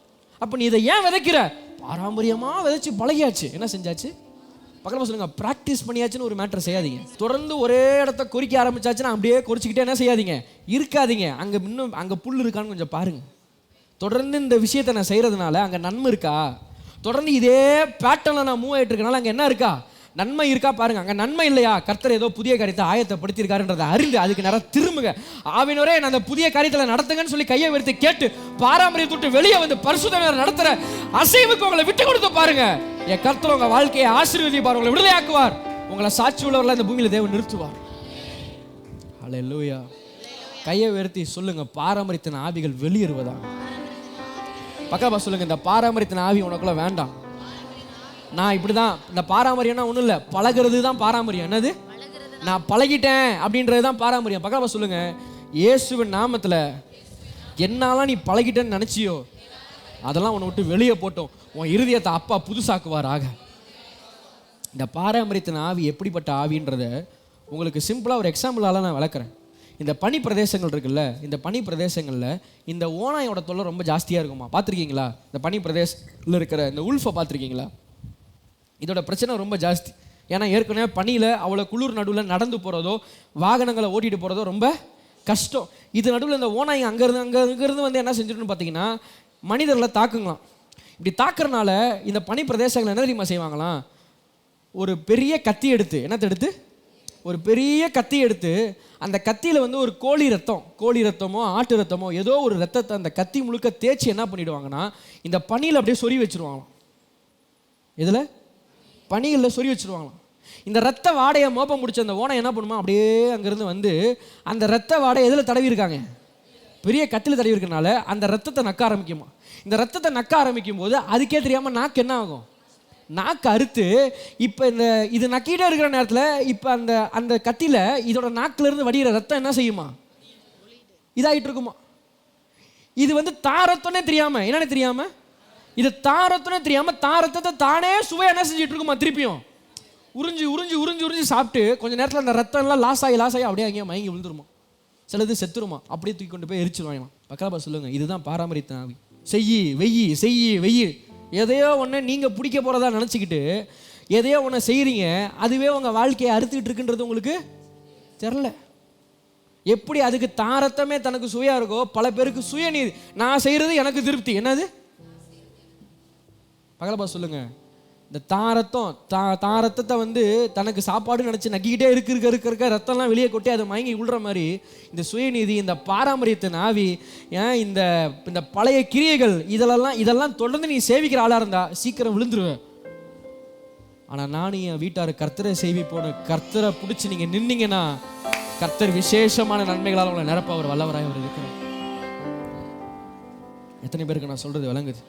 அப்போ நீ இதை ஏன் விதைக்கிற, பாரம்பரியமாக விதைச்சு பழகியாச்சு, என்ன செஞ்சாச்சு, பக்கத்தில் சொல்லுங்க, ப்ராக்டிஸ் பண்ணியாச்சுன்னு ஒரு மேட்டர் செய்யாதீங்க. தொடர்ந்து ஒரே இடத்த குறிக்க ஆரம்பிச்சாச்சுன்னா அப்படியே குறிச்சிக்கிட்டே என்ன செய்யாதீங்க, இருக்காதீங்க. அங்கே இன்னும் அங்கே புல் இருக்கான்னு கொஞ்சம் பாருங்க. தொடர்ந்து இந்த விஷயத்தை நான் செய்கிறதுனால அங்கே நன்மை இருக்கா, தொடர்ந்து இதே பேட்டர்னில் நான் மூவ் ஆகிட்டு இருக்கனால அங்கே என்ன இருக்கா, நன்மை இருக்கா பாருங்க. அங்கே நன்மை இல்லையா, கர்த்தர் ஏதோ புதிய காரியத்தை ஆயத்தப்படுத்தியிருக்காருன்றதை அறிந்து அதுக்கு நிறைய திரும்புங்க. ஆவினரே நான் அந்த புதிய காரியத்தில் நடத்துங்கன்னு சொல்லி கையை வெறுத்து கேட்டு பாரம்பரியத்தை விட்டு வெளியே வந்து பரிசுத்தமாக நடத்துகிற அசைவுக்கு உங்களை விட்டு கொடுத்து பாருங்க. என் கர்த்தர் உங்கள் வாழ்க்கையை ஆசீர்வதிப்பார், உங்களை விடுதலையாக்குவார், உங்களை சாட்சி உள்ளவர்களாக இந்த பூமியில் தேவன் நிறுத்துவார். அல்லேலூயா. கையை உயர்த்தி சொல்லுங்க, பாரம்பரியத்தின் ஆவிகள் வெளியேறுவதா. பக்கா சொல்லுங்க, இந்த பாரம்பரியத்தின் ஆவி உனக்குள்ள வேண்டாம். நான் இப்படி தான், இந்த பாரம்பரியம்னா ஒன்றும் இல்லை, பழகிறது தான் பாரம்பரியம். என்னது, நான் பழகிட்டேன் அப்படின்றது தான் பாரம்பரியம். பக்கா சொல்லுங்க, இயேசுவின் நாமத்தில் என்னாலாம் நீ பழகிட்டேன்னு நினச்சியோ அதெல்லாம் உன்னை விட்டு வெளியே போட்டோம், உன் இருதயத்தை அப்பா புதுசாக்குவாராக. இந்த பாரம்பரியத்தின் ஆவி எப்படிப்பட்ட ஆவின்றத உங்களுக்கு சிம்பிளாக ஒரு எக்ஸாம்பிளால் நான் விளக்குறேன். இந்த பனி பிரதேசங்கள் இருக்குல்ல, இந்த பனி பிரதேசங்களில் இந்த ஓனாயோட தொல்லை ரொம்ப ஜாஸ்தியாக இருக்குமா, பார்த்துருக்கீங்களா? இந்த பனி பிரதேசத்தில் இருக்கிற இந்த உல்ஃபை பார்த்துருக்கீங்களா? இதோட பிரச்சனை ரொம்ப ஜாஸ்தி. ஏன்னா ஏற்கனவே பனியில் அவ்வளோ குளிர் நடுவில் நடந்து போகிறதோ வாகனங்களை ஓட்டிகிட்டு போகிறதோ ரொம்ப கஷ்டம். இது நடுவில் இந்த ஓனாய் அங்கேருந்து வந்து என்ன செஞ்சிடணும்னு பார்த்தீங்கன்னா மனிதர்களை தாக்குங்களாம். இப்படி தாக்குறனால இந்த பனி பிரதேசங்கள் என்ன தெரியுமா செய்வாங்களாம், ஒரு பெரிய கத்தி எடுத்து, என்னத்தை எடுத்து, ஒரு பெரிய கத்தி எடுத்து அந்த கத்தியில் வந்து ஒரு கோழி ரத்தமோ ஆட்டு ரத்தமோ ஏதோ ஒரு ரத்தத்தை அந்த கத்தி முழுக்க தேய்ச்சி என்ன பண்ணிடுவாங்கன்னா இந்த பனியில் அப்படியே சொறி வச்சுருவாங்களாம். இதில் பனிகளில் சொறி வச்சுருவாங்களாம். இந்த ரத்த வாடையை மோப்பம் முடிச்ச அந்த ஓனை என்ன பண்ணுமா, அப்படியே அங்கேருந்து வந்து அந்த ரத்த வாடை எதில் தடவி இருக்காங்க, பெரிய கத்தியில் தடவி இருக்கனால அந்த ரத்தத்தை நக்க ஆரம்பிக்குமா. இந்த ரத்தத்தை நக்க ஆரம்பிக்கும் போது அதுக்கே தெரியாமல் நாக்கு என்ன ஆகும், நாக்கு அறுத்து இப்போ இது நக்கிட்டே இருக்கிற நேரத்தில் இப்போ அந்த கத்தியில் இதோட நாக்கிலிருந்து வடிகிற ரத்தம் என்ன செய்யுமா, இதாகிட்டு இருக்குமா. இது வந்து தாரத்தோன்னே தெரியாமல், என்னன்னு தெரியாமல், இது தாரத்தோன்னே தெரியாமல் தாரத்தத்தை தானே சுவை என்ன செஞ்சுட்டு இருக்குமா, திருப்பியும் உறிஞ்சி உறிஞ்சி உறிஞ்சி உறிஞ்சி சாப்பிட்டு கொஞ்சம் நேரத்தில் அந்த ரத்தம் எல்லாம் லாஸ் ஆகி அப்படியே அங்கேயே மயங்கி விழுந்துருமா, சிலது செத்துருமா, அப்படியே தூக்கி கொண்டு போய் எரிச்சிருவாங்க. பக்கலப்பா சொல்லுங்க, இதுதான் பாரம்பரியத்தின் ஆவி. செய்யி வெய்யி எதையோ ஒன்று நீங்கள் பிடிக்க போகிறதா நினச்சிக்கிட்டு எதையோ ஒன்று செய்கிறீங்க, அதுவே உங்கள் வாழ்க்கையை அறுத்துக்கிட்டு இருக்குன்றது உங்களுக்கு தெரில. எப்படி அதுக்கு தாரத்தமே தனக்கு சுவையாக இருக்கோ பல பேருக்கு சுயநீதி, நான் செய்கிறது எனக்கு திருப்தி. என்னது பகலப்பா சொல்லுங்க, இந்த தாரத்தத்தை வந்து தனக்கு சாப்பாடு நினச்சி நக்கிக்கிட்டே இருக்க ரத்தம்லாம் வெளியே கொட்டி அதை மயங்கி விழுற மாதிரி இந்த சுயநீதி, இந்த பாரம்பரியத்தின் ஆவி, ஏன் இந்த பழைய கிரியைகள் இதெல்லாம் தொடர்ந்து நீ சேவிக்கிற ஆளாக இருந்தா சீக்கிரம் விழுந்துருவேன். ஆனால் நானும் என் வீட்டார் கர்த்தரை சேவிப்போன்னு கர்த்தரை பிடிச்சி நீங்கள் நின்னீங்கன்னா கர்த்தர் விசேஷமான நன்மைகளால் உங்களை நிரப்ப அவர் வல்லவராக அவர் இருக்கிறார். எத்தனை பேருக்கு நான் சொல்றது விளங்குது?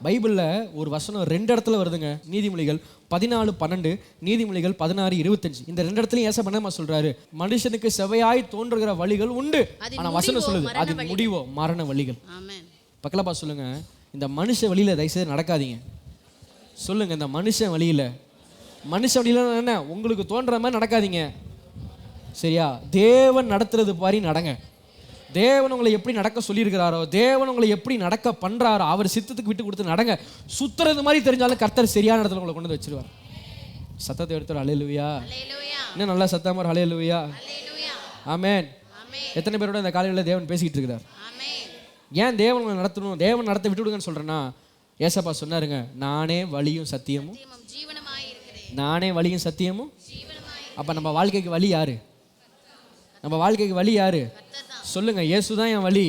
பைபிளில் ஒரு வசனம் 2 இடத்துல வருதுங்க. நீதிமொழிகள் 14:12, நீதிமொழிகள் 16:25. இந்த 2 இடத்துலையும் ஏச பண்ணமா சொல்றாரு, மனுஷனுக்கு செவையாய் தோன்றுகிற வழிகள் உண்டு, ஆனால் வசனம் சொல்லுது அது முடிவோ மரண வழிகள். பக்கலப்பா சொல்லுங்க, இந்த மனுஷ வழியில தயவுசெய்து நடக்காதீங்க. சொல்லுங்க, இந்த மனுஷ வழியில என்ன, உங்களுக்கு தோன்ற மாதிரி நடக்காதீங்க, சரியா? தேவன் நடத்துறது பாரி நடங்க. தேவன் உங்களை எப்படி நடக்க சொல்லியிருக்கிறாரோ, தேவன் உங்களை எப்படி நடக்க பண்றாரோ அவர் சித்தத்துக்கு விட்டு கொடுத்து நடங்க. சுத்துறது மாதிரி தெரிஞ்சாலும் கர்த்தர் சரியான இடத்துல உங்களை கொண்டு வந்து வச்சிருவார். சத்தத்தை எடுத்து ஹல்லேலூயா, இன்னும் நல்லா சத்தமா ஹல்லேலூயா, ஆமென். எத்தனை பேரோட இந்த காலையில் தேவன் பேசிக்கிட்டு இருக்கிறார்? ஏன் தேவன் உங்களை நடத்தணும், தேவன் நடத்த விட்டு விடுங்கன்னு சொல்றேன்னா, ஏசப்பா சொன்னாருங்க, நானே வழியும் சத்தியமும் அப்ப நம்ம வாழ்க்கைக்கு வழி யாரு? நம்ம வாழ்க்கைக்கு வழி யாரு? சொல்லுங்க, இயேசு தான் என் வழி.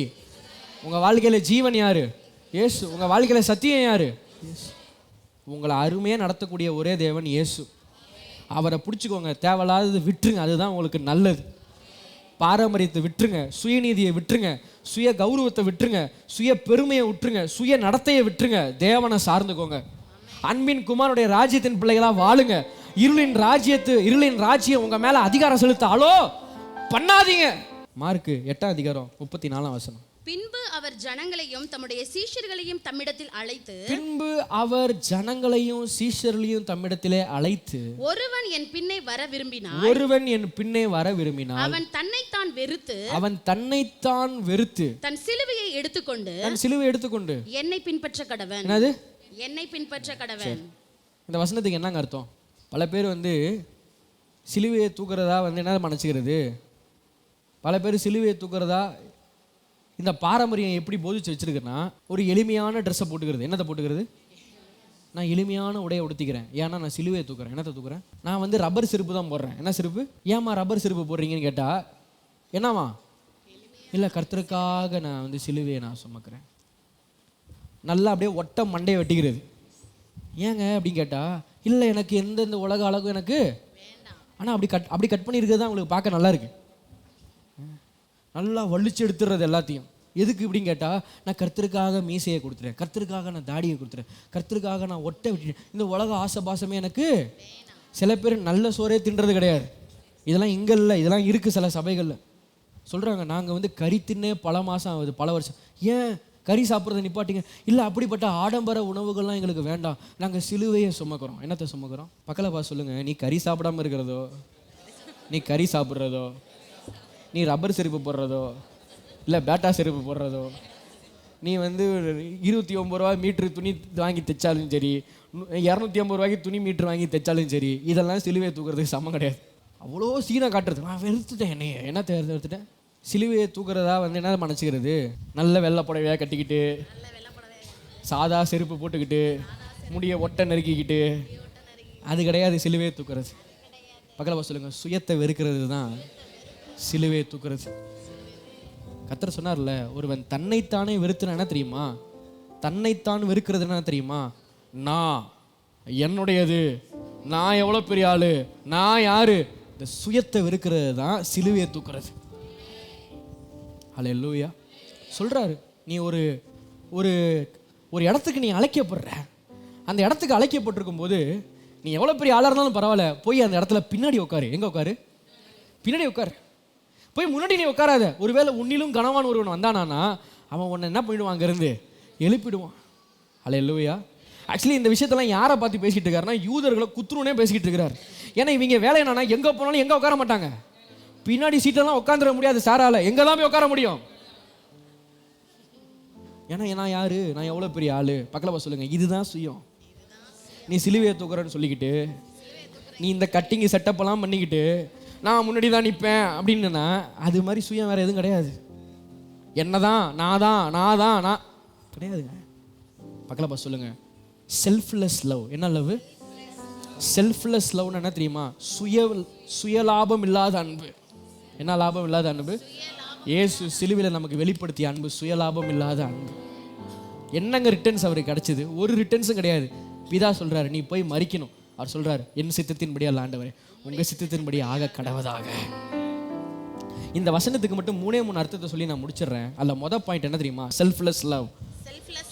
உங்க வாழ்க்கையில ஜீவன் யாரு? இயேசு. உங்க வாழ்க்கையில சத்தியம் யாரு? உங்களை அருமையாக நடத்தக்கூடிய ஒரே தேவன் இயேசு. அவரை பிடிச்சிக்கோங்க, தேவையில்லாதது விட்டுருங்க, அதுதான் உங்களுக்கு நல்லது. பாரம்பரியத்தை விட்டுருங்க, சுயநீதியை விட்டுருங்க, சுய கௌரவத்தை விட்டுருங்க, சுய பெருமையை விட்டுருங்க, சுய நடத்தையை விட்டுருங்க, தேவனை சார்ந்துக்கோங்க. அன்பின் குமாரனுடைய ராஜ்யத்தின் பிள்ளைகளா வாழுங்க. இருளின் ராஜ்யம் உங்க மேல அதிகாரம் செலுத்தாலோ பண்ணாதீங்க. மார்க்கு 8:34. பின்பு அவர் ஜனங்களையும் தம்முடைய சீஷர்களையும் தம்மிடத்தில் அழைத்து ஒருவன் என் பின்னே வர விரும்பினால் அவன் தன்னைத்தான் வெறுத்து தன் சிலுவையை எடுத்துக்கொண்டு என்னை பின்பற்ற கடவன். இந்த வசனத்துக்கு என்னங்க அர்த்தம்? பல பேர் வந்து சிலுவையை தூக்குறதா வந்து என்ன மனசுக்கிறது, பல பேர் சிலுவையை தூக்குறதா இந்த பாரம்பரியம் எப்படி போதிச்சு வச்சிருக்குன்னா, ஒரு எளிமையான ட்ரெஸ்ஸை போட்டுக்கிறது. என்னத்தை போட்டுக்கிறது? நான் எளிமையான உடையை உடுத்திக்கிறேன், ஏன்னா நான் சிலுவையை தூக்குறேன். என்னத்தை தூக்குறேன்? நான் வந்து ரப்பர் செருப்பு தான் போடுறேன். என்ன செருப்பு? ஏமா ரப்பர் செருப்பு போடுறீங்கன்னு கேட்டா என்னவா? இல்லை, கர்த்தருக்காக நான் வந்து சிலுவையை நான் சுமக்கிறேன். நல்லா அப்படியே ஒட்ட மண்டையை வெட்டிக்கிறது. ஏங்க அப்படின்னு கேட்டா, இல்லை எனக்கு எந்தெந்த உலக அழகும் எனக்கு, ஆனால் அப்படி கட் பண்ணியிருக்கிறது தான் உங்களுக்கு பார்க்க நல்லா இருக்கு. நல்லா வலிச்சு எடுத்துடுறது எல்லாத்தையும். எதுக்கு இப்படின்னு கேட்டால், நான் கர்த்தருக்காக மீசையை கொடுத்துறேன், கர்த்தருக்காக நான் தாடியை கொடுத்துறேன், கர்த்தருக்காக நான் ஒட்டை விட்டுட்டேன். இந்த உலக ஆசைபாசமே எனக்கு. சில பேர் நல்ல சோறே தின்றது கிடையாது. இதெல்லாம் இங்கே இல்லை, இதெல்லாம் இருக்குது சில சபைகளில். சொல்கிறாங்க, நாங்கள் வந்து கறி தின்னே பல மாதம் ஆகுது, பல வருஷம். ஏன் கறி சாப்பிட்றத நிப்பாட்டிங்க? இல்லை, அப்படிப்பட்ட ஆடம்பர உணவுகள்லாம் எங்களுக்கு வேண்டாம், நாங்கள் சிலுவையை சுமக்கிறோம். என்னத்தை சுமக்கிறோம்? பக்கத்தில் பார்த்து சொல்லுங்கள், நீ கறி சாப்பிடாமல் இருக்கிறதோ, நீ கறி சாப்பிட்றதோ, நீ ரப்பர் செருப்பு போடுறதோ, இல்லை பேட்டா செருப்பு போடுறதோ, நீ வந்து 29 ரூபா மீட்ரு துணி வாங்கி தைச்சாலும் சரி, 250 ரூபாய்க்கு துணி மீட்ரு வாங்கி தைச்சாலும் சரி, இதெல்லாம் சிலுவையை தூக்குறதுக்கு சமம் கிடையாது. அவ்வளோ சீனை காட்டுறது. நான் வெறுத்துட்டேன், என்ன தேர்ந்தெடுத்துட்டேன். சிலுவையை தூக்குறதா வந்து என்ன மனசுக்கிறது, நல்ல வெள்ளை புடவையாக கட்டிக்கிட்டு, சாதா செருப்பு போட்டுக்கிட்டு, முடிய ஒட்டை நறுக்கிக்கிட்டு, அது கிடையாது சிலுவையை தூக்குறது. பக்கத்தில் சொல்லுங்க, சுயத்தை வெறுக்கிறது தான் சிலுவையை தூக்குறது. கர்த்தர் சொன்னார்ல, ஒருவன் தன்னைத்தானே வெறுத்துனா என்ன தெரியுமா, தன்னைத்தான் வெறுக்கிறது என்ன தெரியுமா, நான் என்னுடையது, நான் எவ்வளோ பெரிய ஆளு, நான் யாரு, இந்த சுயத்தை வெறுக்கிறது தான் சிலுவையை தூக்குறது. ஹல்லேலூயா. சொல்றாரு, நீ ஒரு ஒரு ஒரு இடத்துக்கு நீ அழைக்கப்படுற, அந்த இடத்துக்கு அழைக்கப்பட்டிருக்கும் போது நீ எவ்வளோ பெரிய ஆளாக இருந்தாலும் பரவாயில்ல, போய் அந்த இடத்துல பின்னாடி உட்காரு. எங்கே உட்காரு? பின்னாடி உட்காரு. போய் முன்னாடி நீ உட்காராத. ஒருவேளை உன்னிலும் கனவான் ஒருவன் வந்தானா அவன் உன்னை என்ன பண்ணிடுவான், அங்கேருந்து எழுப்பிடுவான். ஹல்லேலூயா. ஆக்சுவலி இந்த விஷயத்தெல்லாம் யாரை பார்த்து பேசிகிட்டு இருக்காருன்னா, யூதர்களை குத்துருனே பேசிக்கிட்டு இருக்கிறார். ஏன்னா இவங்க வேலை என்னன்னா, எங்கே போனாலும் எங்கே உட்கார மாட்டாங்க, பின்னாடி சீட்டெல்லாம் உட்காந்துட முடியாது சாரால, எங்கே தான் போய் உட்கார முடியும். ஏன்னா நான் யாரு, நான் எவ்வளோ பெரிய ஆளு. பக்கத்தில் சொல்லுங்க, இதுதான் சுயம். நீ சிலுவையை தூக்குறன்னு சொல்லிக்கிட்டு, நீ இந்த கட்டிங்கு செட்டப்பெல்லாம் பண்ணிக்கிட்டு, நான் முன்னாடி தான் நிற்பேன் அப்படின்னா, அது மாதிரி சுயம் வேறு எதுவும் கிடையாது. என்னதான் நான் கிடையாதுங்க. பக்கத்தில் சொல்லுங்க, செல்ஃப்லெஸ் லவ். என்ன லவ்? செல்ஃப்லெஸ் லவ்னு என்ன தெரியுமா, சுயலாபம் இல்லாத அன்பு. என்ன லாபம் இல்லாத அன்பு? இயேசு சிலுவையில் நமக்கு வெளிப்படுத்திய அன்பு, சுயலாபம் இல்லாத அன்பு. என்னங்க ரிட்டர்ன்ஸ் அவருக்கு கிடைச்சது? ஒரு ரிட்டர்ன்ஸும் கிடையாது. பிதா சொல்றாரு, நீ போய் மரிக்கணும். அவர் சொல்றாரு, என் சித்தத்தின்படி அல்ல ஆண்டவரே, உங்க சித்தத்தின்படி ஆக கடவதாக. இந்த வசனத்துக்கு மட்டும் 3 அர்த்தத்தை சொல்லி நான் முடிச்சிடுறேன். அல்ல மொதல் பாயிண்ட் என்ன தெரியுமா, செல்ஃப்லெஸ் லவ்.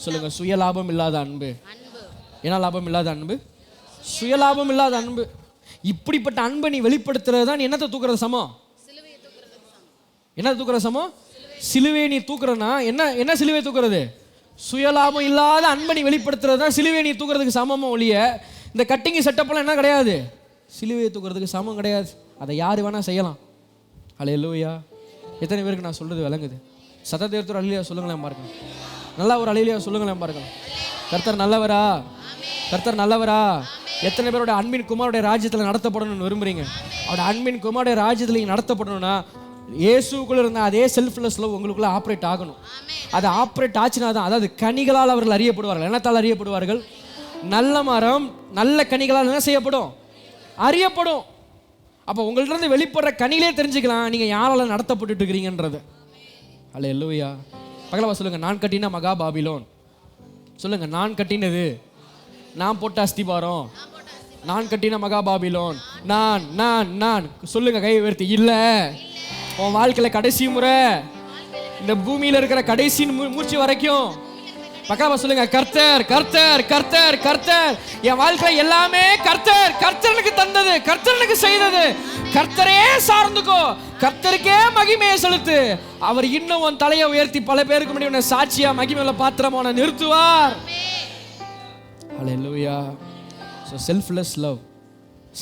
சொல்லுங்க, சுயலாபம் இல்லாத அன்பு. என்ன லாபம் இல்லாத அன்பு? சுயலாபம் இல்லாத அன்பு. இப்படிப்பட்ட அன்பை நீ வெளிப்படுத்துறது தான் என்னத்தை தூக்குறது சமம்? என்ன தூக்குறது சமம்? சிலுவையை நீ தூக்குறனா என்ன சிலுவை தூக்குறது? சுயலாபம் இல்லாத அன்பை நீ வெளிப்படுத்துறது தான் சிலுவையை நீ தூக்குறதுக்கு சமமா ஒழிய, இந்த கட்டிங்கு செட்டப்லாம் என்ன கிடையாது, சிலுவையை தூக்குறதுக்கு சமம் கிடையாது. அதை யார் வேணா செய்யலாம். ஹல்லேலூயா. எத்தனை பேருக்கு நான் சொல்றது விளங்குது? சத்தத்தேர்த்தோர் அல்லேலூயா சொல்லுங்களேன் பாருங்க. நல்லா ஒரு அல்லேலூயா சொல்லுங்களேன் பாருங்க. கர்த்தர் நல்லவரா? கர்த்தர் நல்லவரா? எத்தனை பேரோட அன்பின் குமாரோடைய ராஜ்யத்தில் நடத்தப்படணும்னு விரும்புறீங்க? அவரோட அன்பின் குமாரோடைய ராஜ்யத்தில் நடத்தப்படணும்னா இயேசுக்குள்ள இருந்த அதே செல்ஃப்லெஸ் லவ் உங்களுக்குள்ள ஆப்ரேட் ஆகணும். அது ஆப்ரேட் ஆச்சுனா தான், அதாவது கனிகளால் அவர்கள் அறியப்படுவார்கள். என்னத்தால் அறியப்படுவார்கள்? நல்ல மரம் நல்ல கனிகளால் என்ன செய்யப்படும்? அறியப்படும். அப்போ உங்கள்ட்ட இருந்து வெளிப்படுற கனிலே தெரிஞ்சுக்கலாம் நீங்க யாரால நடத்தப்பட்டு இருக்கிறீங்கன்றது. ஹல்லேலூயா. பக்கத்துல சொல்லுங்க, நான் கட்டின மகா பாபிலோன். சொல்லுங்க, நான் கட்டினது, நான் போட்ட அஸ்திபாரம், நான் கட்டின மகா பாபிலோன். நான் நான் நான் சொல்லுங்க, கை உயர்த்தி. இல்ல, உன் வாழ்க்கையில கடைசி முறை, இந்த பூமியில இருக்கிற கடைசி மூச்சு வரைக்கும் பக்கமா சொல்லுங்க, கர்த்தர் கர்த்தர் கர்த்தர் கர்த்தர். என் வாழ்க்கையில எல்லாமே கர்த்தர், கர்த்தருக்கு தந்தது, கர்த்தருக்கு செய்தது. கர்த்தரே சார்ந்துக்கோ, கர்த்தருக்கே மகிமையை செலுத்து. அவர் இன்னும் உன் தலையை உயர்த்தி பல பேருக்கு முன்னாடி உன்னை சாட்சியா மகிமையில பாத்திரமான நிறுத்துவார். Hallelujah. So selfless love.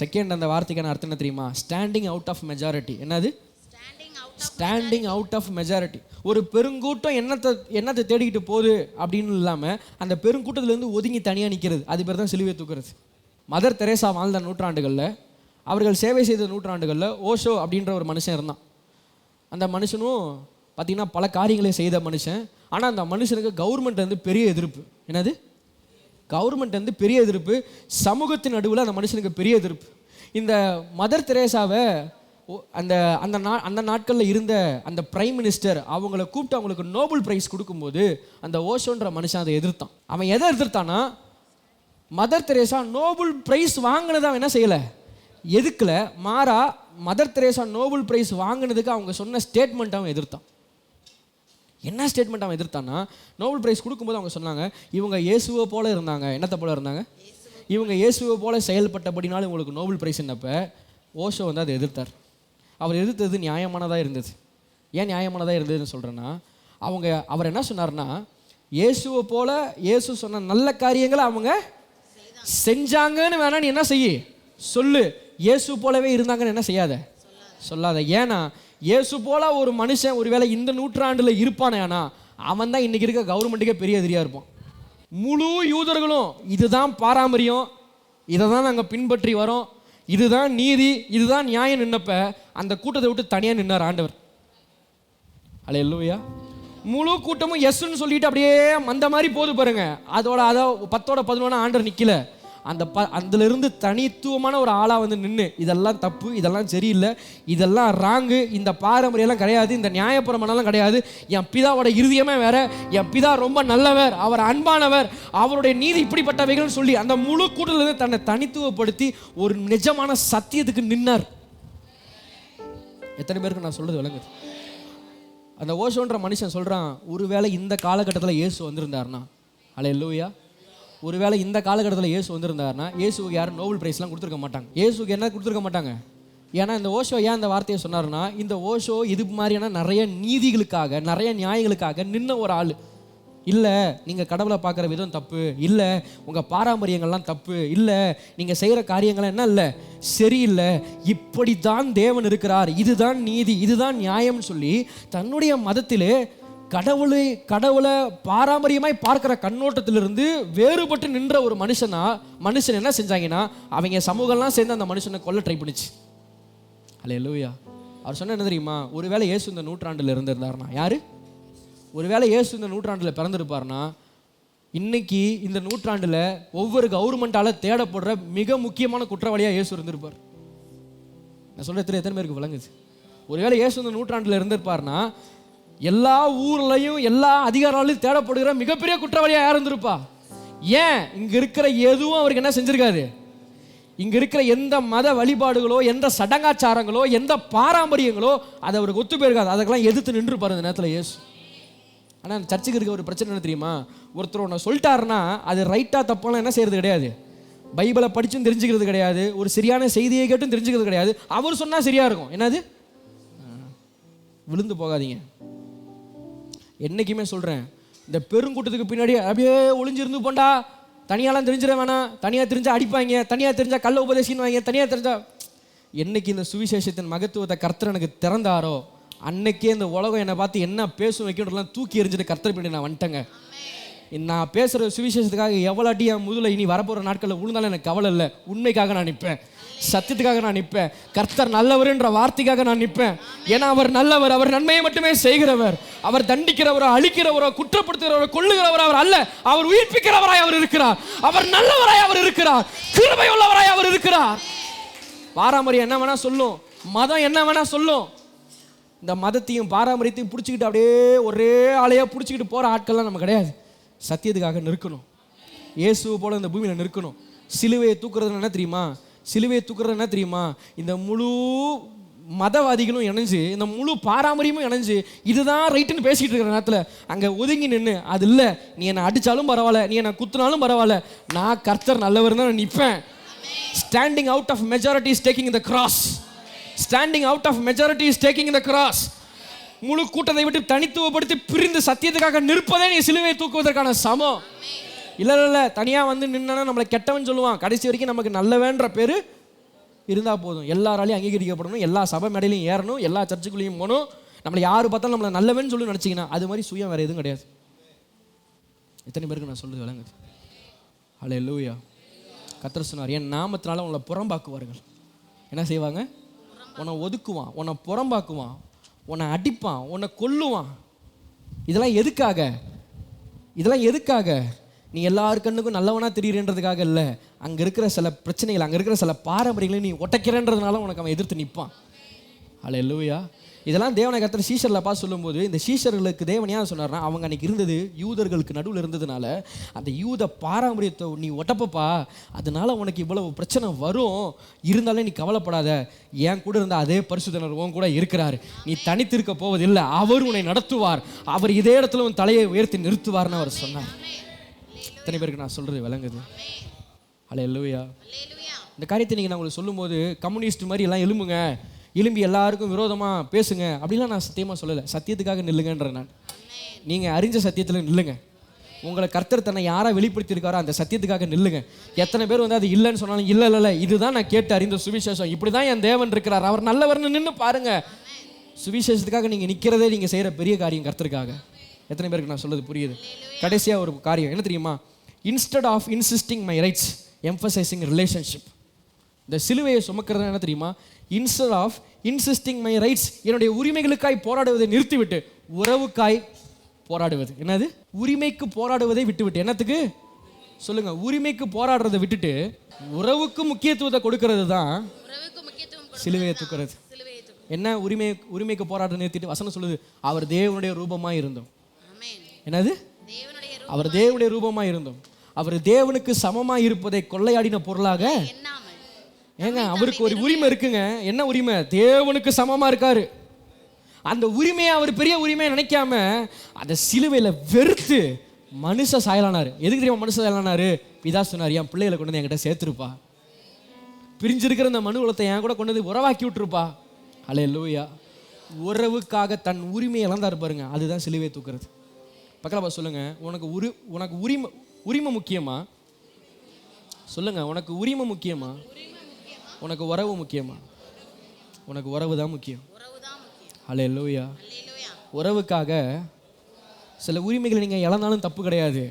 Second அந்த வார்த்தைக்கான அர்த்தம் என்ன தெரியுமா? Standing out of majority. என்னது? Standing out of majority. ஒரு பெருங்கூட்டம் என்னத்தை தேடிக்கிட்டு போகுது அப்படின்னு இல்லாமல் அந்த பெருங்கூட்டத்திலேருந்து ஒதுங்கி தனியாக நிற்கிறது. அது பேர் தான் சிலுவையை தூக்குறது. மதர் தெரேசா வாழ்ந்த நூற்றாண்டுகளில், அவர்கள் சேவை செய்த நூற்றாண்டுகளில் ஓஷோ அப்படின்ற ஒரு மனுஷன் இருந்தான். அந்த மனுஷனும் பார்த்திங்கன்னா பல காரியங்களை செய்த மனுஷன். ஆனால் அந்த மனுஷனுக்கு கவர்மெண்ட் வந்து பெரிய எதிர்ப்பு. என்னது? கவர்மெண்ட் வந்து பெரிய எதிர்ப்பு. சமூகத்தின் நடுவில் அந்த மனுஷனுக்கு பெரிய எதிர்ப்பு. இந்த மதர் தெரேசாவை அந்த நாட்களில் இருந்த அந்த பிரைம் மினிஸ்டர் அவங்கள கூப்பிட்டு அவங்களுக்கு நோபல் பிரைஸ் கொடுக்கும்போது அந்த ஓஷோன்ற மனுஷன் அதை எதிர்த்தான். அவன் எதை எதிர்த்தானா, மதர் தெரேசா நோபல் பிரைஸ் வாங்கினது அவன் என்ன செய்யலை, எதுக்கல. மாறா மதர் தெரேசா நோபல் பிரைஸ் வாங்கினதுக்கு அவங்க சொன்ன ஸ்டேட்மெண்ட் அவன் எதிர்த்தான். என்ன ஸ்டேட்மெண்ட் அவன் எதிர்த்தான்னா, நோபல் பிரைஸ் கொடுக்கும்போது அவங்க சொன்னாங்க, இவங்க இயேசுவை போல இருந்தாங்க. என்னத்தை போல இருந்தாங்க? இவங்க இயேசுவை போல செயல்பட்டபடினாலும் இவங்களுக்கு நோபல் பிரைஸ். என்னப்போ ஓஷோ வந்து அதை எதிர்த்தார். அவர் எதிர்த்தது நியாயமானதாக இருந்தது. ஏன் நியாயமானதாக இருந்ததுன்னு சொல்கிறேன்னா, அவர் என்ன சொன்னார்னா, இயேசுவை போல இயேசு சொன்ன நல்ல காரியங்களை அவங்க செஞ்சாங்கன்னு வேணா நீ என்ன செய்ய சொல்லு, இயேசு போலவே இருந்தாங்கன்னு என்ன செய்யாத சொல்லாத. ஏன்னா இயேசு போல ஒரு மனுஷன் ஒருவேளை இந்த நூற்றாண்டில் இருப்பானேனா அவன் தான் இன்றைக்கி இருக்க கவர்மெண்ட்டுக்கே பெரிய எதிரியாக இருப்பான். முழு யூதர்களும் இதுதான் பாரம்பரியம், இதை தான் நாங்கள் பின்பற்றி வரோம், இதுதான் நீதி, இதுதான் நியாயம் நின்னப்ப அந்த கூட்டத்தை விட்டு தனியாக நின்னார் ஆண்டவர். அல்லேலூயா. முழு கூட்டமும் எஸ்ன்னு சொல்லிட்டு அப்படியே அந்த மாதிரி போது பாருங்க. அதோட 10-11 ஆண்டவர் நிற்கல. அதிலிருந்து தனித்துவமான ஒரு ஆளாக வந்து நின்று இதெல்லாம் தப்பு, இதெல்லாம் சரியில்லை, இதெல்லாம் ராங்கு, இந்த பாரம்பரியெல்லாம் கிடையாது, இந்த நியாயப்பிரமாணம்லாம் கிடையாது, என் பிதாவோட இருதயமே வேற, என் பிதா ரொம்ப நல்லவர், அவர் அன்பானவர், அவருடைய நீதி இப்படிப்பட்டவைகள்னு சொல்லி அந்த முழு கூட்டத்திலிருந்து தன்னை தனித்துவப்படுத்தி ஒரு நிஜமான சத்தியத்துக்கு நின்னார். எத்தனை பேருக்கு நான் சொல்றது விளங்குது? அந்த ஓஷோன்ற மனுஷன் சொல்கிறான், ஒருவேளை இந்த காலகட்டத்தில் இயேசு வந்திருந்தாருன்னா, அல்லேலூயா, ஒருவேளை இந்த காலகட்டத்தில் இயேசு வந்திருந்தாருன்னா இயேசுக்கு யாரும் நோபல் பிரைஸ்லாம் கொடுத்துருக்க மாட்டாங்க. இயேசுக்கு என்ன கொடுத்துருக்க மாட்டாங்க. ஏன்னா இந்த ஓஷோ ஏன் இந்த வார்த்தையை சொன்னார்னா, இந்த ஓஷோ இது மாதிரியான நிறைய நீதிகளுக்காக, நிறைய நியாயங்களுக்காக நின்ன ஒரு ஆள். இல்லை நீங்கள் கடவுளை பார்க்குற விதம் தப்பு, இல்லை உங்கள் பாரம்பரியங்கள்லாம் தப்பு, இல்லை நீங்கள் செய்கிற காரியங்கள்லாம் என்ன இல்லை சரியில்லை, இப்படி தான் தேவன் இருக்கிறார், இதுதான் நீதி, இதுதான் நியாயம்னு சொல்லி தன்னுடைய மதத்திலே கடவுளை பாரம்பரியமாய் பார்க்குற கண்ணோட்டத்திலிருந்து வேறுபட்டு நின்ற ஒரு மனுஷன் என்ன செஞ்சாங்கன்னா, அவங்க சமூகம்லாம் சேர்ந்து அந்த மனுஷனை கொல்ல ட்ரை பண்ணிச்சு. அல்லேலூயா. அவர் சொன்ன என்ன தெரியுமா, ஒருவேளை இயேசு இந்த நூற்றாண்டில் இருந்திருந்தாருனா, யாரு ஒருவேளை இயேசு இந்த நூற்றாண்டில் பிறந்திருப்பார்னா, இன்னைக்கு இந்த நூற்றாண்டில் ஒவ்வொரு கவர்மெண்டால தேடப்படுற மிக முக்கியமான குற்றவாளியாக இயேசு இருந்திருப்பார். நான் சொல்ற எத்தனை பேருக்கு விளங்குது? ஒருவேளை இயேசு இந்த நூற்றாண்டில் இருந்திருப்பார்னா எல்லா ஊர்லையும் எல்லா அதிகாரிகளாலும் தேடப்படுகிற மிகப்பெரிய குற்றவாளியாக யார் இருந்திருப்பா? ஏன்? இங்க இருக்கிற எதுவும் அவருக்கு என்ன செஞ்சிருக்காது. இங்க இருக்கிற எந்த மத வழிபாடுகளோ, எந்த சடங்காச்சாரங்களோ, எந்த பாரம்பரியங்களோ அது அவருக்கு ஒத்து போயிருக்காது. அதுக்கெல்லாம் எதிர்த்து நின்றுப்பார் இந்த நேரத்தில் இயேசு. ஆனால் சர்ச்சுக்கு இருக்க ஒரு பிரச்சனை என்ன தெரியுமா, ஒருத்தர் ஒன்று சொல்லிட்டாருன்னா அது ரைட்டாக தப்பாலாம் என்ன செய்யறது கிடையாது, பைபிளை படிச்சும் தெரிஞ்சுக்கிறது கிடையாது, ஒரு சரியான செய்தியை கேட்டும் தெரிஞ்சுக்கிறது கிடையாது. அவர் சொன்னால் சரியா இருக்கும். என்னது? விழுந்து போகாதீங்க. என்னைக்குமே சொல்கிறேன், இந்த பெருங்கூட்டத்துக்கு பின்னாடி அப்படியே ஒளிஞ்சிருந்து போண்டா, தனியாலாம் தெரிஞ்சிட வேணாம், தனியாக தெரிஞ்சால் அடிப்பாங்க, தனியாக தெரிஞ்சால் கள்ள உபதேசின்னு, தனியாக தெரிஞ்சா. என்னைக்கு இந்த சுவிசேஷத்தின் மகத்துவத்தை கர்த்தர் எனக்கு திறந்தாரோ அன்னைக்கே இந்த உலகம் என்னை பார்த்து என்ன பேசும் வைக்கணும்லாம் தூக்கி எறிஞ்சிட்டு கர்த்தர் பண்ணி நான் வந்துட்டேங்க. நான் பேசுகிற சுவிசேஷத்துக்காக எவ்வளோ அடி என் முதல்ல இனி வரப்போகிற நாட்களில் விழுந்தாலும் எனக்கு கவலை இல்லை. உண்மைக்காக நான் நிற்பேன், சத்தியத்துக்காக நான் நிற்பேன், கர்த்தர் நல்லவர்ன்ற வார்த்தைக்காக நான் நிற்பேன். ஏன்னா அவர் நல்லவர், அவர் நன்மையை மட்டுமே செய்கிறவர், அவர் தண்டிக்கிறவரோ, அழிக்கிறவரோ, குற்றப்படுத்துகிறவரோ, கொள்ளுகிறவரோ அவர் அல்ல, அவர் உயிர்ப்பிக்கிறவராய் அவர் இருக்கிறார், அவர் நல்லவராய் அவர் இருக்கிறார், கிருபை உள்ளவராய் அவர் இருக்கிறார். பாரம்பரியம் என்ன வேணா சொல்லும், மதம் என்ன வேணா சொல்லும், இந்த மதத்தையும் பாரம்பரியத்தையும் பிடிச்சிக்கிட்டு அப்படியே ஒரே ஆளையாக பிடிச்சிக்கிட்டு போகிற ஆட்கள்லாம் நம்ம கிடையாது. சத்தியத்துக்காக நிற்கணும், இயேசுவை போல இந்த பூமியில் நிற்கணும். சிலுவையை தூக்குறது என்ன தெரியுமா, சிலுவையை தூக்குறது என்ன தெரியுமா, இந்த முழு மதவாதிகளும் இணைஞ்சு, இந்த முழு பாரம்பரியமும் இணைஞ்சு இதுதான் ரைட்டுன்னு பேசிக்கிட்டு இருக்கிற நேரத்தில் அங்கே ஒதுங்கி நின்று, அது இல்லை நீ என்னை அடித்தாலும் பரவாயில்ல, நீ என்னை குத்துனாலும் பரவாயில்ல, நான் கர்த்தர் நல்லவர் தான் நான் நிற்பேன். Standing out of majority is taking the cross. Standing out of majority is taking the cross. முழு கூட்டத்தை விட்டு தனித்துவப்படுத்தி பிரிந்து சத்தியத்துக்காக நிற்பதே நீ சிலுவையை தூக்குவதற்கான சமம். இல்லை தனியாக வந்து நின்னா நம்மளை கெட்டவன் சொல்லுவான், கடைசி வரைக்கும் நமக்கு நல்லவேன்ற பேர் இருந்தால் போதும், எல்லாராலையும் அங்கீகரிக்கப்படணும், எல்லா சபை மேடையிலையும் ஏறணும், எல்லா சர்ச்சுக்குள்ளேயும் போகணும், நம்மளை யார் பார்த்தாலும் நம்மளை நல்லவன்னு சொல்லி நினச்சிங்கன்னா அது மாதிரி சுயம் வேறு எதுவும் கிடையாது. எத்தனை பேருக்கு நான் சொல்றது விளங்குது? அல்லேலூயா. கர்த்தர் சொன்னார், என் நாமத்தினால உங்களை புறம்பாக்குவார்கள். என்ன செய்வாங்க? உன்னை ஒதுக்குவான், உன்னை புறம்பாக்குவான், உன்னை அடிப்பான், உன்னை கொல்லுவான். இதெல்லாம் எதுக்காக? இதெல்லாம் எதுக்காக? நீ எல்லாரு கண்ணுக்கும் நல்லவனா தெரியுறன்றதுக்காக இல்லை, அங்கே இருக்கிற சில பிரச்சனைகள், அங்கே இருக்கிற சில பாரம்பரியங்களை நீ ஒட்டைக்கிறன்றதுனால உனக்கு அவன் எதிர்த்து நிற்பான். அல்லேலூயா. இதெல்லாம் தேவனை கர்த்தர் சீஷரில் பார்த்து சொல்லும்போது, இந்த சீஷர்களுக்கு தேவன் ஏன் சொன்னார்னா, அவங்க அன்றைக்கி இருந்தது யூதர்களுக்கு நடுவில் இருந்ததுனால அந்த யூத பாரம்பரியத்தை நீ ஒட்டப்பப்பா, அதனால உனக்கு இவ்வளவு பிரச்சனை வரும், இருந்தாலும் நீ கவலைப்படாத, என் கூட இருந்த அதே பரிசுத்தர் உன் கூட இருக்கிறார், நீ தனித்திருக்க போவதில்லை, அவர் உன்னை நடத்துவார், அவர் இதே இடத்துல உன் தலையை உயர்த்தி நிறுத்துவார்னு அவர் சொன்னார். இத்தனை பேருக்கு நான் சொல்கிறது விளங்குது? அல்லேலூயா. இந்த காரியத்தை நீங்கள் நான் உங்களுக்கு சொல்லும்போது கம்யூனிஸ்ட் மாதிரி எல்லாம் எழும்புங்க, எழும்பி எல்லாருக்கும் விரோதமாக பேசுங்க அப்படிலாம் நான் சத்தியமாக சொல்லலை. சத்தியத்துக்காக நில்லுங்கன்ற நான். நீங்கள் அறிஞ்ச சத்தியத்தில் நில்லுங்க. உங்களை கர்த்தர் தன்னை யாராக வெளிப்படுத்தியிருக்காரோ அந்த சத்தியத்துக்காக நில்லுங்க. எத்தனை பேர் வந்து அது இல்லைன்னு சொன்னாலும் இல்லை இதுதான் நான் கேட்டு அறிந்த சுவிசேஷம், இப்படி தான் என் தேவன் இருக்கிறார், அவர் நல்லவர்னு நின்று பாருங்க. சுவிசேஷத்துக்காக நீங்கள் நிற்கிறதே நீங்கள் செய்கிற பெரிய காரியம் கர்த்தருக்காக. எத்தனை பேருக்கு நான் சொல்றது புரியுது? கடைசியாக ஒரு காரியம் என்ன தெரியுமா? Instead of insisting my rights emphasizing relationship. இந்த சிலுவையை சுமக்கிறது என்ன தெரியுமா? Instead of insisting my rights, என்னுடைய உரிமைகளுக்காய் போராடுவதை நிறுத்திவிட்டு உறவுக்காய் போராடுவது. என்னது? உரிமைக்கு போராடுவதை விட்டுவிட்டு. என்னத்துக்கு சொல்லுங்க? உரிமைக்கு போராடுறதை விட்டுட்டு உறவுக்கு முக்கியத்துவத்தை கொடுக்கறது தான் சிலுவையை தூக்குறது. என்ன? உரிமைக்கு போராட நிறுத்திட்டு வசனம் சொல்லுது, அவர் தேவனுடைய ரூபமாய் இருந்தோம். என்னது? அவர் தேவனுடைய ரூபமாய் இருந்தோம். அவர் தேவனுக்கு சமமாய் இருப்பதை கொள்ளையாடின பொருளாக. ஏங்க, அவருக்கு ஒரு உரிமை இருக்குங்க. என்ன உரிமை? தேவனுக்கு சமமா இருக்காரு. அந்த உரிமையை அவர் பெரிய உரிமையை நினைக்காம அந்த சிலுவையில் வெறுத்து மனுஷ சாயலானாரு. எதுக்கு தெரியுமா மனுஷ சாயலானாரு? பிதா சொன்னார், என் பிள்ளைகளை கொண்டு வந்து என்கிட்ட சேர்த்துருப்பா, பிரிஞ்சிருக்கிற இந்த மனு உலகத்தை என் கூட கொண்டு வந்து உறவாக்கி விட்டுருப்பா. அல்லேலூயா. உறவுக்காக தன் உரிமையை இழந்தாரு பாருங்க, அதுதான் சிலுவை தூக்குறது. பக்கத்துல சொல்லுங்க, உனக்கு உரிமை முக்கியமா? சொல்லுங்க, உனக்கு உரிமை முக்கியமா? உனக்கு உறவு முக்கியமா? உனக்கு உறவு தான் முக்கியம். அல்லேலூயா. உறவுக்காக சில உரிமைகளை நீங்கள் இழந்தாலும் தப்பு கிடையாது.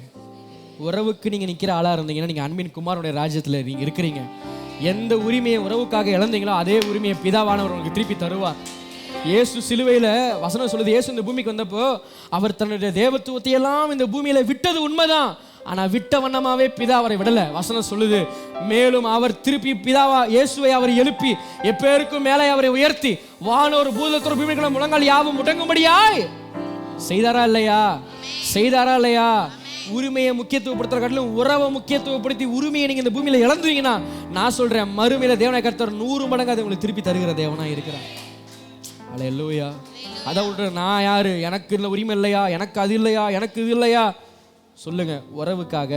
உறவுக்கு நீங்கள் நிற்கிற ஆளாக இருந்தீங்கன்னா நீங்கள் அன்பின் குமாரனுடைய ராஜ்யத்தில் நீங்கள் இருக்கிறீங்க. எந்த உரிமையை உறவுக்காக இழந்தீங்களோ அதே உரிமையை பிதாவானவர் உங்களுக்கு திருப்பி தருவார். இயேசு சிலுவையில் வசனம் சொல்லுது, இயேசு இந்த பூமிக்கு வந்தப்போ அவர் தன்னுடைய தேவத்துவத்தை எல்லாம் இந்த பூமியில் விட்டது உண்மைதான். ஆனால் விட்ட வண்ணமாவே பிதா அவரை விடலை. வசனம் சொல்லுது, மேலும் அவர் திருப்பி பிதாவா இயேசுவை அவர் எழுப்பி எப்பேருக்கும் மேலே அவரை உயர்த்தி வானோர் பூதத்தோர் பூமிகளும் முழங்கால் யாவும் முடங்கும்படியாய் செய்தாரா இல்லையா? செய்தாரா இல்லையா? உரிமையை முக்கியத்துவப்படுத்துற காட்டிலும் உறவை முக்கியத்துவப்படுத்தி உரிமையை நீங்க இந்த பூமியில இழந்துவீங்கன்னா நான் சொல்றேன், மறுமையில தேவனாய் கர்த்தர் 100 மடங்கு அதை உங்களுக்கு திருப்பி தருகிற தேவனா இருக்கிறார். அல்லேலூயா. அதை விட்டு நான் யாரு, எனக்கு இந்த உரிமை இல்லையா, எனக்கு அது இல்லையா, எனக்கு இது இல்லையா? சொல்லுங்க, உறவுக்காக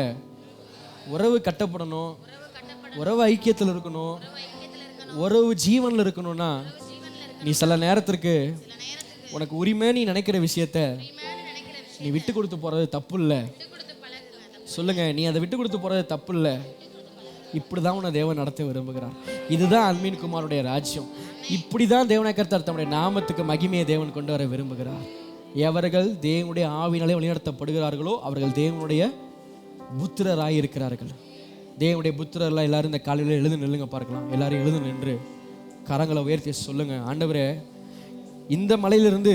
உறவு கட்டப்படணும், உறவு ஐக்கியத்தில் இருக்கணும், உறவு ஜீவன்ல இருக்கணும்னா நீ சில நேரத்திற்கு உனக்கு உரிமை நீ நினைக்கிற விஷயத்த நீ விட்டு கொடுத்து போறது தப்பு இல்லை. சொல்லுங்க, நீ அதை விட்டு கொடுத்து போறது தப்பு இல்லை. இப்படிதான் உன்னை தேவன் நடத்த விரும்புகிறார். இதுதான் அன்பின் குமாரனுடைய ராஜ்யம். இப்படிதான் தேவனாய் கர்த்தர் தம்முடைய நாமத்துக்கு மகிமையை தேவன் கொண்டு வர விரும்புகிறார். எவர்கள் தேவனுடைய ஆவினாலே வழிநடத்தப்படுகிறார்களோ அவர்கள் தேவனுடைய புத்திரராய் இருக்கிறார்கள். தேவனுடைய புத்திரர்லாம் எல்லாரும் இந்த காலையில் எழுந்து நில்லுங்க பார்க்கலாம். எல்லாரும் எழுந்து நின்று கரங்களை உயர்த்தி சொல்லுங்க, ஆண்டவரே, இந்த மலையிலிருந்து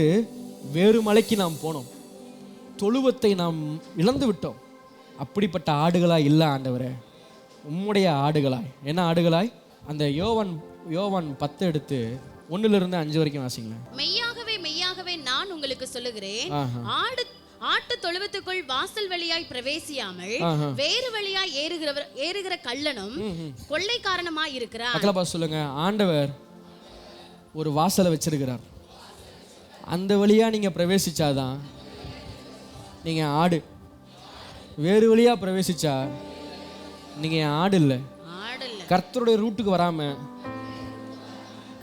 வேறு மலைக்கு நாம் போனோம், தொழுவத்தை நாம் இழந்து விட்டோம். அப்படிப்பட்ட ஆடுகளாய் இல்லை ஆண்டவரே, உம்முடைய ஆடுகளாய். என்ன ஆடுகளாய்? அந்த யோவான் 10 எடுத்து 1-5 வரைக்கும் வாசிங்களேன். மெய்யாகவே மெய்யாகவே நான் உங்களுக்கு சொல்லுகிறேன், ஆட்டு தொழுவத்துக்குள் வாசல் வழியாய் பிரவேசியாமல் வேறு வழியாய் ஏறுகிற கள்ளனும் கொள்ளைக்காரனுமாய் இருக்கிறார். அக்கலப்பா சொல்லுங்க, ஆண்டவர் ஒரு வாசலை வச்சிருக்கிறார். அந்த வழியா நீங்க பிரவேசிச்சாதான் நீங்க ஆடு. வேறு வழியா பிரவேசிச்சா நீங்க ஆடு இல்லை. கர்த்தருடைய ரூட்டுக்கு வராம,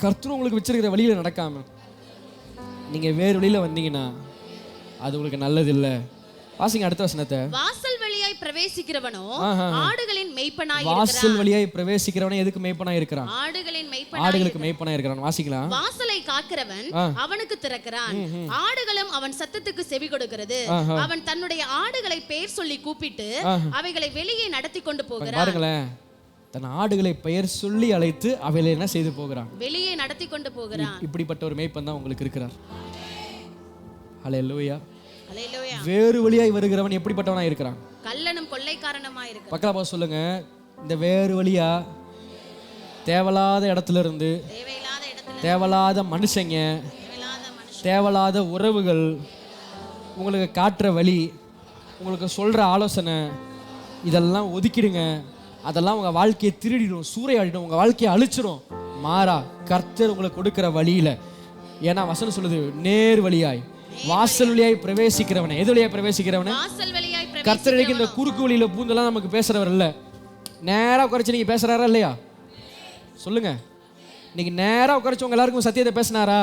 கர்த்தர் உங்களுக்கு வச்சிருக்கிற வழியில நடக்காம நீங்க வேறு வழியில வந்தீங்கன்னா அது உங்களுக்கு நல்லது இல்லை. வாசிங்க அடுத்த வசனத்தை. வாசல் வழியாய் பிரவேசிக்கிறவனோ ஆடுகளின் மேய்ப்பனாய் இருக்கிறான். வாசல் வழியாய் பிரவேசிக்கிறவனே எதுக்கு மேய்ப்பனாய் இருக்கிறான்? ஆடுகளுக்கு மேய்ப்பனாய் இருக்கிறான். வாசிக்கலாம். வாசலை காக்கிறவன் அவனுக்கு திறக்கிறான், ஆடுகளும் அவன் சத்தத்துக்கு செவி கொடுக்கிறது. அவன் தன்னுடைய ஆடுகளை பெயர் சொல்லி கூப்பிட்டு அவைகளை வெளியே நடத்தி கொண்டு போகிறான். பாருங்களேன், தன் ஆடுகளை பெயர் சொல்லி அழைத்து அவைகளை என்ன செய்து போகிறான்? வெளியே நடத்தி கொண்டு போகிறான். இப்படிப்பட்ட ஒரு மேய்ப்பன் தான் உங்களுக்கு இருக்கிறார். அல்லேலூயா. அல்லேலூயா. வேறு வழியாய் வருகிறவன் எப்படிப்பட்டவனாய் இருக்கிறான்? கள்ளனும் கொள்ளைக்காரனுமாய் இருக்கிறான். பக்கத்துல போய் சொல்லுங்க, இந்த வேறு வழியா தேவலாத இடத்துல இருந்து, தேவலாத மனுஷங்க, தேவலாத உறவுகள் உங்களுக்கு காட்டுற வழி, உங்களுக்கு சொல்ற ஆலோசனை, இதெல்லாம் ஒதுக்கிடுங்க. அதெல்லாம் உங்க வாழ்க்கையை திருடிடும், சூறையாடிடும், உங்க வாழ்க்கையை அழிச்சிடும். மாறா கர்த்தர் உங்களுக்கு கொடுக்கிற வழியில, ஏன்னா வசனம் சொல்லுது, நேர் வழியாய் வாசல் வழியாய் பிரவேசிக்கிறவனே. எது வழியாய் பிரவேசிக்கிறவனே? கர்த்தர் இந்த குறுக்கு வழியில பூந்தெல்லாம் நமக்கு பேசுறவர் இல்ல. நேரா உட்காரச்சு நீங்க பேசுறாரா இல்லையா? சொல்லுங்க, இன்னைக்கு நேரா உட்காரச்சு உங்க எல்லாருக்கும் சத்தியத்தை பேசினாரா?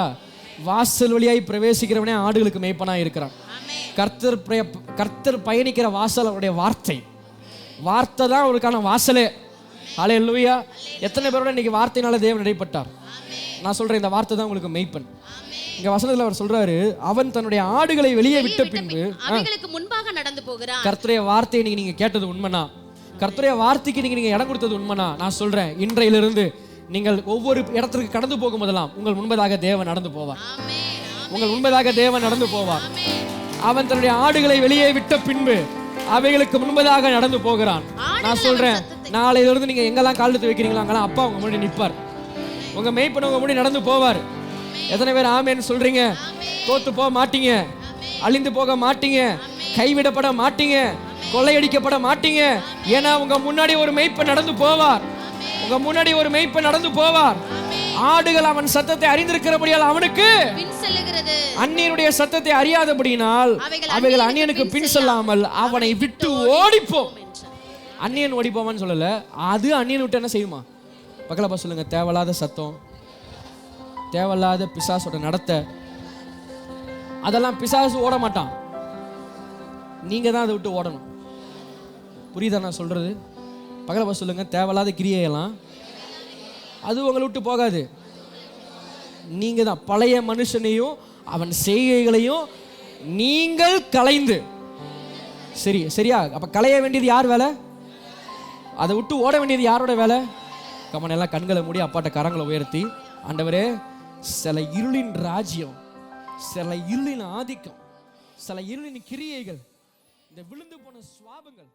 வாசல் வழியாய் பிரவேசிக்கிறவனே ஆடுகளுக்கு மேய்ப்பனா இருக்கிறான். கர்த்தர் பயணிக்கிற வாசல் அவருடைய வார்த்தை தான் அவருக்கான வாசலே. அல்லேலூயா. எத்தனை பேரோட இன்னைக்கு வார்த்தையினால தேவன் இடைப்பட்டார். நான் சொல்றேன், இந்த வார்த்தை தான் உங்களுக்கு மெய்ப்பன். இங்க வசனத்துல அவர் சொல்றாரு, அவன் தன்னுடைய ஆடுகளை வெளியே விட்ட பின்பு அவைகளுக்கு முன்பாக நடந்து போகிறான். கர்த்தருடைய வார்த்தையை நீங்க கேட்டது உண்மைனா, கர்த்தருடைய வார்த்தைக்கு நீங்க இடம் கொடுத்தது உண்மைனா, நான் சொல்றேன் இன்றையிலிருந்து நீங்கள் ஒவ்வொரு இடத்திற்கு கடந்து போகும் போதெல்லாம் உங்கள் முன்பதாக தேவன் நடந்து போவார். உங்கள் முன்பதாக தேவன் நடந்து போவார். அவன் தன்னுடைய ஆடுகளை வெளியே விட்ட பின்பு அவைகளுக்கு முன்பதாக நடந்து போகிறான். நான் சொல்றேன், நாளையிலிருந்து நீங்க எங்கெல்லாம் கால் எடுத்து வைக்கிறீங்களா அங்கெல்லாம் அப்பா உங்க முன்னாடி நிற்பார். உங்க மேய்ப்பன் உங்க முன்னாடி நடந்து போவார். எத்தனை பேர் ஆமேன்னு சொல்றீங்க? தோத்து போக மாட்டீங்க, அழிந்து போக மாட்டீங்க, கைவிடப்பட மாட்டீங்க, கொள்ளையடிக்கப்பட மாட்டீங்க. ஏன்னா உங்க முன்னாடி ஒரு மேய்ப்பன் நடந்து போவார். உங்க முன்னாடி ஒரு மேய்ப்பன் நடந்து போவார். ஆடுகள் அவன் சத்தத்தை அறிந்திருக்கிறபடியால் அவனுக்கு அந்நியனுடைய சத்தத்தை அறியாதபடியினால் அவைகள் அந்நியனுக்கு பின் செல்லாமல் அவனை விட்டு ஓடிப்போம். அந்நியன் ஓடிப்போவான்னு சொல்லல, அது அந்நியன் விட்டு என்ன செய்யுமா? பக்கலப்பா சொல்லுங்க, தேவையில்லாத சத்தம், தேவையில்லாத பிசாசோட நடத்த, அதெல்லாம் பிசாசு ஓட மாட்டான், நீங்க தான் அதை விட்டு ஓடணும். புரியுதா நான் சொல்றது? பக்கலப்பா சொல்லுங்க, தேவையில்லாத கிரியையெல்லாம் அது உங்களை விட்டு போகாது. நீங்க தான் பழைய மனுஷனையும் அவன் செய்கைகளையும் நீங்கள் களைந்து, சரியா? அப்ப களைய வேண்டியது யார் வேலை? அதை விட்டு ஓட வேண்டியது யாரோட வேலை? கமன் எல்லாம் கண்களை மூடி அப்பாட்ட கரங்களை உயர்த்தி, ஆண்டவரே, சில இருளின் ராஜ்யம், சில இருளின் ஆதிக்கம், சில இருளின் கிரியைகள், இந்த விழுந்து போன சுவாபங்கள்